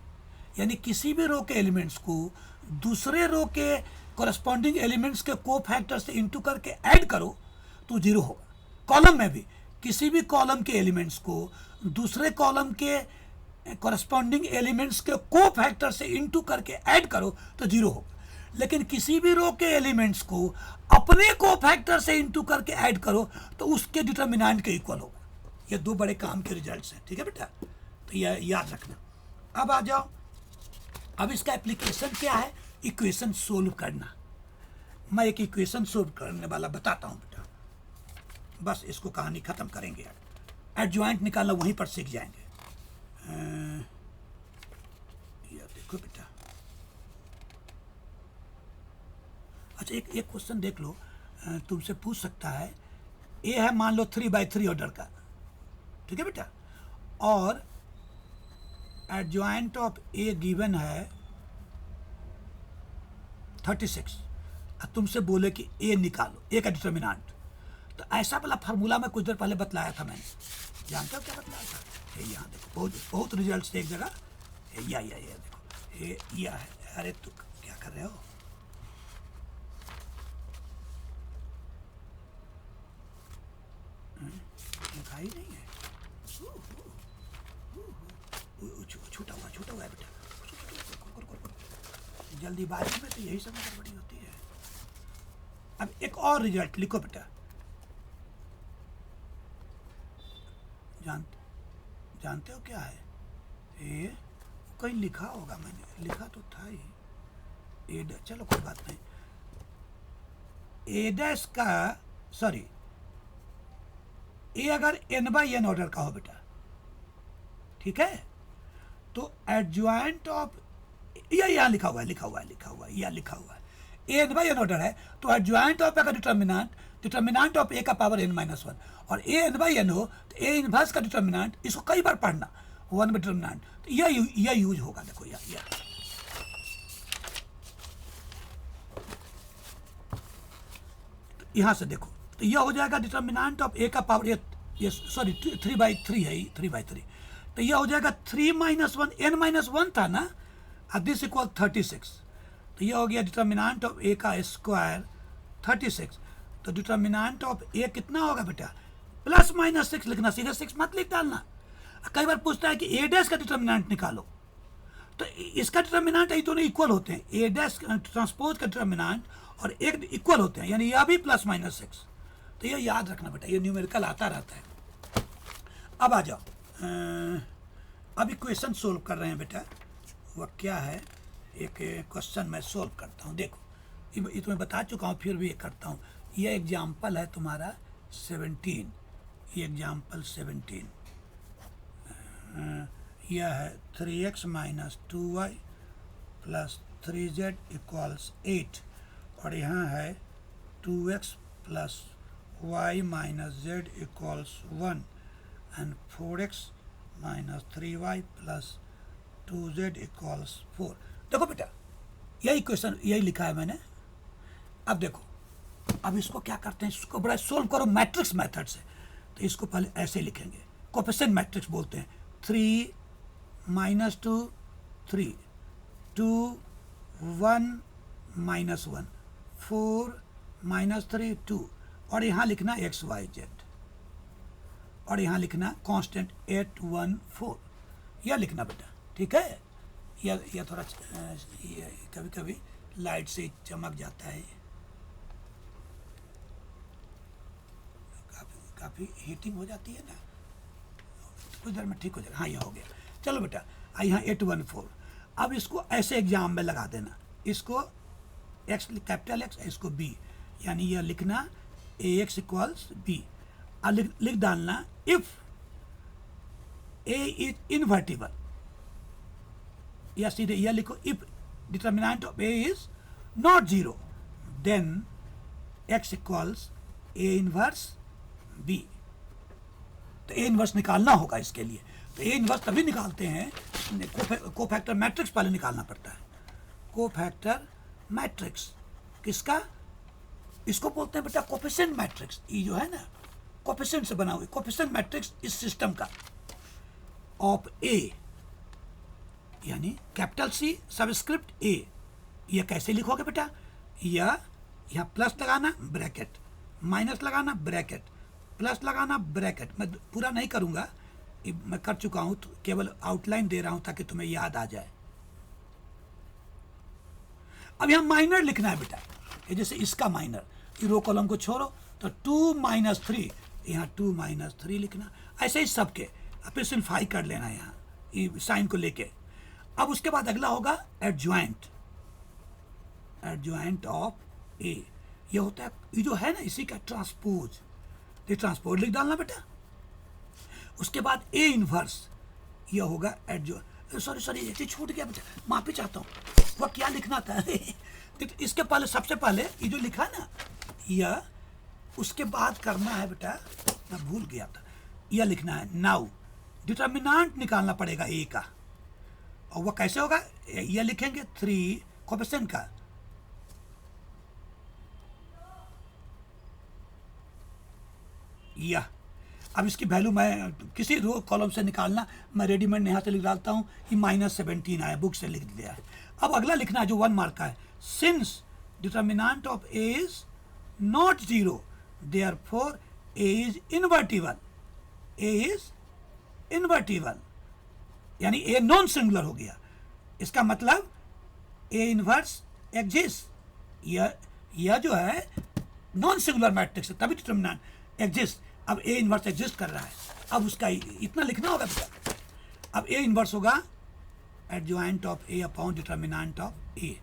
Speaker 1: यानी किसी भी रो के एलिमेंट्स को दूसरे रो के कॉरेस्पॉन्डिंग एलिमेंट्स के को फैक्टर से इंटू करके ऐड करो तो 0 होगा। कॉलम में भी किसी भी कॉलम के एलिमेंट्स को दूसरे कॉलम के कॉरेस्पॉन्डिंग एलिमेंट्स के को फैक्टर से इंटू करके ऐड करो तो 0 होगा। लेकिन किसी भी रो के एलिमेंट्स को अपने को फैक्टर से इंटू करके ऐड करो तो उसके डिटर्मिनेंट के इक्वल होगा। ये दो बड़े काम के रिजल्ट्स हैं। ठीक है बेटा, तो यह याद रखना। अब आ जाओ, अब इसका एप्लीकेशन क्या है? इक्वेशन सोल्व करना। मैं एक इक्वेशन सोल्व करने वाला बताता हूँ बेटा, बस इसको कहानी खत्म करेंगे। एडजॉइंट निकालना वहीं पर सीख जाएंगे। ये देखो बेटा, अच्छा एक क्वेश्चन देख लो, तुमसे पूछ सकता है, ए है मान लो 3/3 ऑर्डर का, ठीक है बेटा, और एडजॉइंट ऑफ ए गिवन है 36, तुमसे बोले कि ए निकालो, ए का डिटर्मिनेंट। तो ऐसा वाला फार्मूला में कुछ देर पहले बतलाया था मैंने, जानते हो क्या बतलाया था? यहाँ देखो, बहुत रिजल्ट्स एक जगह, या देखो, यह है। अरे तू क्या कर रहे हो? लिखा ही नहीं है। छूटा हुआ है बेटा। जल्दीबाजी में तो यही सब गड़बड़ी होती है। अब एक और रिजल्ट लिखो बेटा। जानते हो क्या है ये? कहीं लिखा होगा, मैंने लिखा तो था ही। चलो कोई बात नहीं। ए डैश का, सॉरी, ए अगर n बाई n ऑर्डर का हो बेटा, ठीक है, तो एडजॉइंट ऑफ, यह यहाँ लिखा हुआ है ए n बाई n ऑर्डर है, तो एडजॉइंट ऑफ का डिटर्मिनेंट ऑफ ए का पावर n माइनस वन, और ए n बाई n हो तो ए इनवर्स का डिटर्मिनेंट, इसको कई बार पढ़ना, वन में डिटर्मिनेंट, तो यह यूज होगा। देखो यह यहाँ से देखो, तो यह हो जाएगा डिटर्मिनेंट ऑफ ए का पावर, ये सॉरी 3/3 है, 3/3, तो यह हो जाएगा 3 minus one, n minus one था ना, दिस इक्वल 36, तो यह हो गया डिटर्मिनेंट ऑफ ए का स्क्वायर 36। तो डिटर्मिनेंट ऑफ ए कितना होगा बेटा? प्लस माइनस 6 लिखना, सीधे 6 मत लिख डालना। कई बार पूछता है कि ए डैश का डिटर्मिनेंट निकालो, तो इसका डिटर्मिनेंट ये दोनों इक्वल होते हैं, ए डैश ट्रांसपोज का डिटर्मिनेंट और एक इक्वल होते हैं, यानी यह भी प्लस माइनस 6। तो ये याद रखना बेटा, ये न्यूमेरिकल आता रहता है। अब आ जाओ, अब इक्वेशन सोल्व कर रहे हैं बेटा। वह क्या है, एक क्वेश्चन मैं सोल्व करता हूँ। देखो ये तुम्हें बता चुका हूँ, फिर भी ये करता हूँ। ये एग्जाम्पल है तुम्हारा 17, ये एग्जाम्पल 17, यह है 3x minus 2y plus 3z equals 8, और यहाँ है 2x plus y minus z equals 1 and 4x minus 3y plus 2z equals 4। देखो बेटा, यही क्वेश्चन, यही लिखा है मैंने। अब देखो, अब इसको क्या करते हैं, इसको बड़ा सोल्व करो मैट्रिक्स मेथड से। तो इसको पहले ऐसे लिखेंगे, कोफिशिएंट मैट्रिक्स बोलते हैं। 3 माइनस 2 3, 2 1 माइनस 1, 4 माइनस 3 2, और यहाँ लिखना एक्स वाई जेड, और यहाँ लिखना कांस्टेंट 8 1 4, यह लिखना बेटा, ठीक है। यह थोड़ा कभी कभी लाइट से चमक जाता है, काफ़ी हीटिंग हो जाती है ना, कुछ देर में ठीक हो जाएगा। हाँ, यह हो गया। चलो बेटा, यहाँ 8 1 4। अब इसको ऐसे एग्जाम में लगा देना, इसको एक्स कैपिटल एक्स, इसको बी, यानी यह लिखना ए एक्स इक्वल्स बी। अब लिख डालना इफ ए इज इनवर्टिबल, या सीधे यह लिखो if determinant of A is not zero, then X equals A inverse B. तो ए इनवर्स निकालना होगा इसके लिए। तो ए इनवर्स तभी निकालते हैं, कोफैक्टर मैट्रिक्स पहले निकालना पड़ता है। कोफैक्टर मैट्रिक्स किसका? इसको बोलते हैं बेटा कोफिशिएंट मैट्रिक्स। ये जो है ना, कोफिशिएंट से बना हुआ कोफिशिएंट मैट्रिक्स इस सिस्टम का ऑफ ए, यानी कैपिटल सी सबस्क्रिप्ट ए। यह कैसे लिखोगे बेटा? यह यहाँ प्लस लगाना ब्रैकेट, माइनस लगाना ब्रैकेट, प्लस लगाना ब्रैकेट। मैं पूरा नहीं करूँगा, मैं कर चुका हूँ, तो केवल आउटलाइन दे रहा हूँ ताकि तुम्हें याद आ जाए। अब यहाँ माइनर लिखना है बेटा, ये जैसे इसका माइनर, ये रो कॉलम को छोड़ो, तो 2 माइनस 3, यहाँ 2 माइनस 3 लिखना। ऐसे ही सबके फिर सिंप्लीफाई कर लेना यहाँ ये साइन को लेके। अब उसके बाद अगला होगा एडजॉइंट, एडजॉइंट ऑफ ए। ये होता है, ये जो है ना, इसी का ट्रांसपोज, ये ट्रांसपोज लिख डालना बेटा। उसके बाद ए इनवर्स, यह होगा सॉरी एक चीज छूट गया बेटा, माफी चाहता हूँ। वह क्या लिखना था इसके पहले, सबसे पहले ये जो लिखा ना, यह उसके बाद करना है बेटा, मैं भूल गया था। यह लिखना है नाउ, डिटर्मिनेंट निकालना पड़ेगा ए का, और वह कैसे होगा? यह लिखेंगे 3 कोफिशिएंट का, यह अब इसकी वैल्यू मैं किसी रो कॉलम से निकालना, मैं रेडीमेड यहाँ से लिख डालता हूँ कि -17 आया, बुक से लिख दिया है। अब अगला लिखना है जो 1 मार्क का है, since determinant of A is not zero therefore A is invertible, A is invertible, यानी ए नॉन सिंगुलर हो गया। इसका मतलब ए इनवर्स एग्जिस्ट, यह जो है नॉन सिंगुलर मैट्रिक्स है, तभी डिटर्मिनेंट एग्जिस्ट। अब ए इनवर्स एग्जिस्ट कर रहा है, अब उसका इतना लिखना होगा बेटा। अब ए इनवर्स होगा adjoint of A upon determinant of A,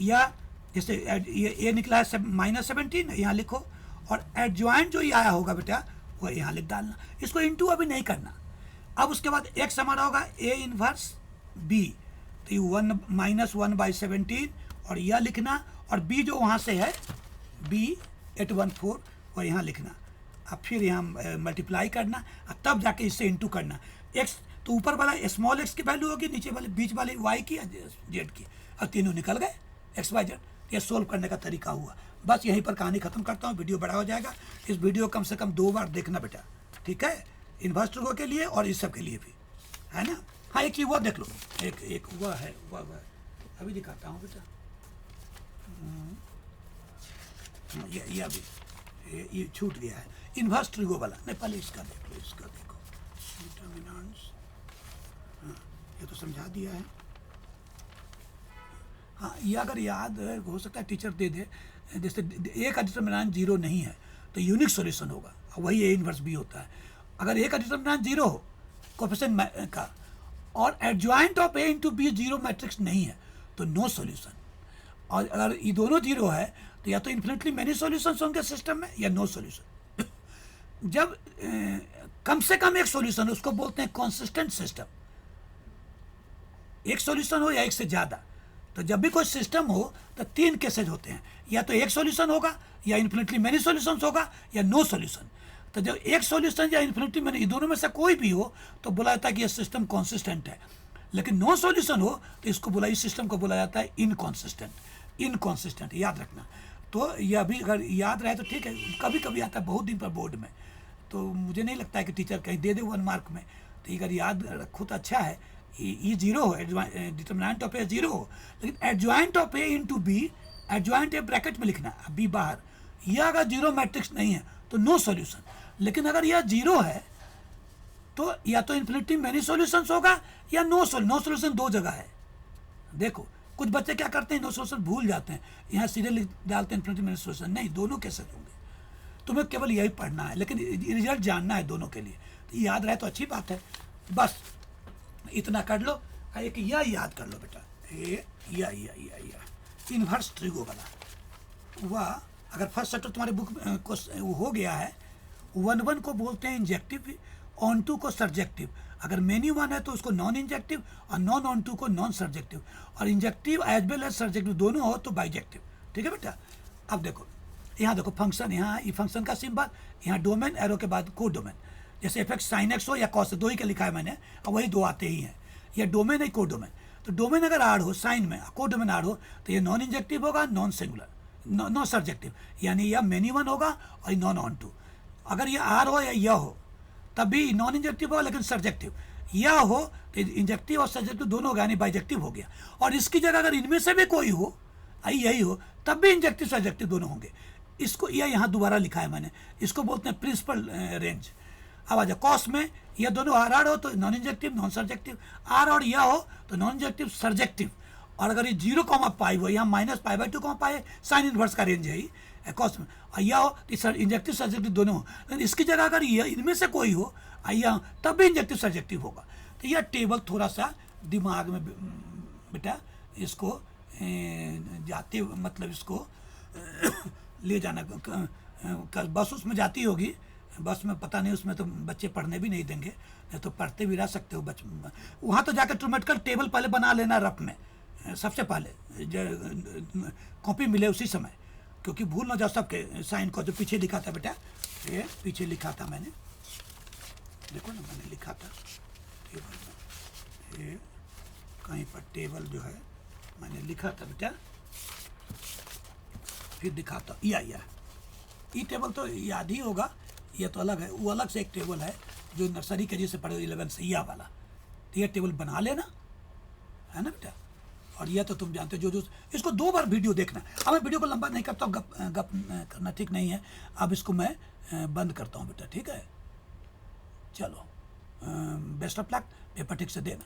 Speaker 1: या जैसे ये ए निकला है -17, यहाँ लिखो, और एडजॉइंट जो ये आया होगा बेटा वो यहाँ लिख डालना। इसको इनटू अभी नहीं करना। अब उसके बाद एक्स हमारा होगा ए इनवर्स बी, तो ये 1 और यह लिखना, और बी जो वहाँ से है B814 और यहाँ लिखना। अब फिर यहाँ मल्टीप्लाई करना, और तब जाके इससे इंटू करना। एक्स तो ऊपर वाला स्मॉल एक्स की वैल्यू होगी, नीचे वाले बीच वाले वाई की या जेड की, और तीनों निकल गए एक्स वाई जेड। ये सोल्व करने का तरीका हुआ। बस यहीं पर कहानी खत्म करता हूँ, वीडियो बड़ा हो जाएगा। इस वीडियो कम से कम 2 बार देखना बेटा, ठीक है, इन्वर्स ट्रिगो के लिए और इस सब के लिए भी, है ना। हाँ एक चीज़ वो देख लो, एक वह है, वह अभी दिखाता हूँ बेटा। ये अभी ये छूट गया है, इन्वर्स ट्रिगो वाला। नहीं पहले इसका देख लो, इसका देखो डिटर्मिनेंट्स, ये तो समझा दिया है। हाँ ये अगर याद हो सकता है टीचर दे दे, जैसे ए का डिटर्मिनेंट 0 नहीं है तो यूनिक सॉल्यूशन होगा, वही ए इनवर्स बी होता है। अगर ए का डिटर्मिनेंट 0 हो कोएफिशिएंट का, और adjoint of A into B 0 matrix नहीं है तो नो सॉल्यूशन। और अगर ये दोनों 0 है तो या तो इन्फिनिटली मेनी सॉल्यूशंस होंगे सिस्टम में, या नो सॉल्यूशन। जब कम से कम एक सॉल्यूशन, उसको बोलते हैं कंसिस्टेंट सिस्टम। एक सॉल्यूशन हो या एक से ज़्यादा, तो जब भी कोई सिस्टम हो तो 3 केसेज होते हैं, या तो एक सॉल्यूशन होगा, या इन्फिनिटली मेनी सॉल्यूशंस होगा, या नो सॉल्यूशन। तो जब एक सॉल्यूशन या इन्फिनिटली मेनी, दोनों में से कोई भी हो तो बोला जाता है कि यह सिस्टम कंसिस्टेंट है। लेकिन नो सॉल्यूशन हो तो इसको बोला, इस सिस्टम को बोला जाता है इनकॉन्सिस्टेंट, याद रखना। तो यह भी अगर याद रहे तो ठीक है, कभी कभी आता है बहुत दिन पर बोर्ड में, तो मुझे नहीं लगता है कि टीचर कहीं दे दे 1 मार्क में। तो अगर याद रखो तो अच्छा है। ये 0 हो, डिटर्मिनेंट ऑफ ए 0 हो, लेकिन adjoint of A into B, adjoint A bracket में लिखना, बी बाहर। यह अगर 0 मैट्रिक्स नहीं है तो नो सॉल्यूशन। लेकिन अगर यह 0 है तो या तो इन्फिनिटी मेनी सॉल्यूशंस होगा, या नो सॉल्यूशन 2 जगह है। देखो कुछ बच्चे क्या करते हैं, नो सॉल्यूशन भूल जाते हैं, यहाँ सीधे लिख डालते हैं इन्फिनिटी मेनी सॉल्यूशन। नहीं, दोनों कैसे होंगे, तुम्हें केवल यही पढ़ना है, लेकिन रिजल्ट जानना है दोनों के लिए। तो याद रहे तो अच्छी बात है। बस इतना कर लो, एक यह याद कर लो बेटा, या इन्वर्स ट्रिगो वाला। वह अगर फर्स्ट चैप्टर तुम्हारे बुक को हो गया है, 1 को बोलते हैं इंजेक्टिव, ऑन टू को सब्जेक्टिव। अगर मेनी 1 है तो उसको नॉन इंजेक्टिव, और नॉन ऑन टू को नॉन सब्जेक्टिव, और injective as well as subjective दोनों हो तो बाइजेक्टिव। ठीक है बेटा। अब देखो यहाँ देखो फंक्शन, यहाँ ये फंक्शन का सिंबल, यहाँ डोमेन, एरो के बाद को डोमेन। जैसे एफ एक्स साइन एक्स हो या कॉस, 2 ही का लिखा है मैंने, और वही 2 आते ही हैं। यह डोमेन है, को डोमेन। तो डोमेन अगर आर हो साइन में, को डोमेन आर हो, तो ये नॉन इंजेक्टिव होगा, नॉन सिंगुलर, नॉन सब्जेक्टिव, यानी यह मेनी 1 होगा और नॉन ऑन टू। अगर ये आर हो या यह हो तब भी नॉन इंजेक्टिव होगा, लेकिन सब्जेक्टिव। यह हो तो इंजेक्टिव और सब्जेक्टिव दोनों होगा, यानी बाइजेक्टिव हो गया। और इसकी जगह अगर इनमें से भी कोई हो, यही हो, तब भी इंजेक्टिव सब्जेक्टिव दोनों होंगे। इसको यह यहाँ दोबारा लिखा है मैंने, इसको बोलते हैं प्रिंसिपल रेंज। अब आ जाओ कॉस में, यह दोनों आर हो तो नॉन इंजेक्टिव नॉन सब्जेक्टिव, आर और यह हो तो नॉन इंजेक्टिव सब्जेक्टिव। और अगर ये 0,π हो, यहाँ -π/2, π साइन इनवर्स का रेंज है ही कॉस में, और यह हो तो इंजेक्टिव सब्जेक्टिव दोनों हो। लेकिन इसकी जगह अगर यह इनमें से कोई हो, यह तब भी इंजेक्टिव सब्जेक्टिव होगा। तो यह टेबल थोड़ा सा दिमाग में बेटा इसको जाते, मतलब इसको ले जाना। बस उसमें जाती होगी, बस में पता नहीं, उसमें तो बच्चे पढ़ने भी नहीं देंगे, नहीं तो पढ़ते भी रह सकते हो बच्चे। वहाँ तो जाकर ट्रोमेटिकल टेबल पहले बना लेना रफ में, सबसे पहले कॉपी मिले उसी समय, क्योंकि भूल ना जाओ सबके साइन को। जो पीछे लिखा था बेटा, ये पीछे लिखा था मैंने, देखो ना मैंने लिखा था टेबल में, ये कहीं पर टेबल जो है मैंने लिखा था बेटा, फिर दिखाता। ये टेबल तो याद ही होगा, ये तो अलग है, वो अलग से एक टेबल है जो नर्सरी के जैसे पढ़े 11 से यह वाला, तो ये टेबल बना लेना, है ना बेटा। और यह तो तुम जानते हो, जो इसको 2 बार वीडियो देखना। अब मैं वीडियो को लंबा नहीं करता हूँ, गप करना ठीक नहीं है। अब इसको मैं बंद करता हूँ बेटा, ठीक है। चलो, बेस्ट ऑफ लक, पेपर ठीक से देना।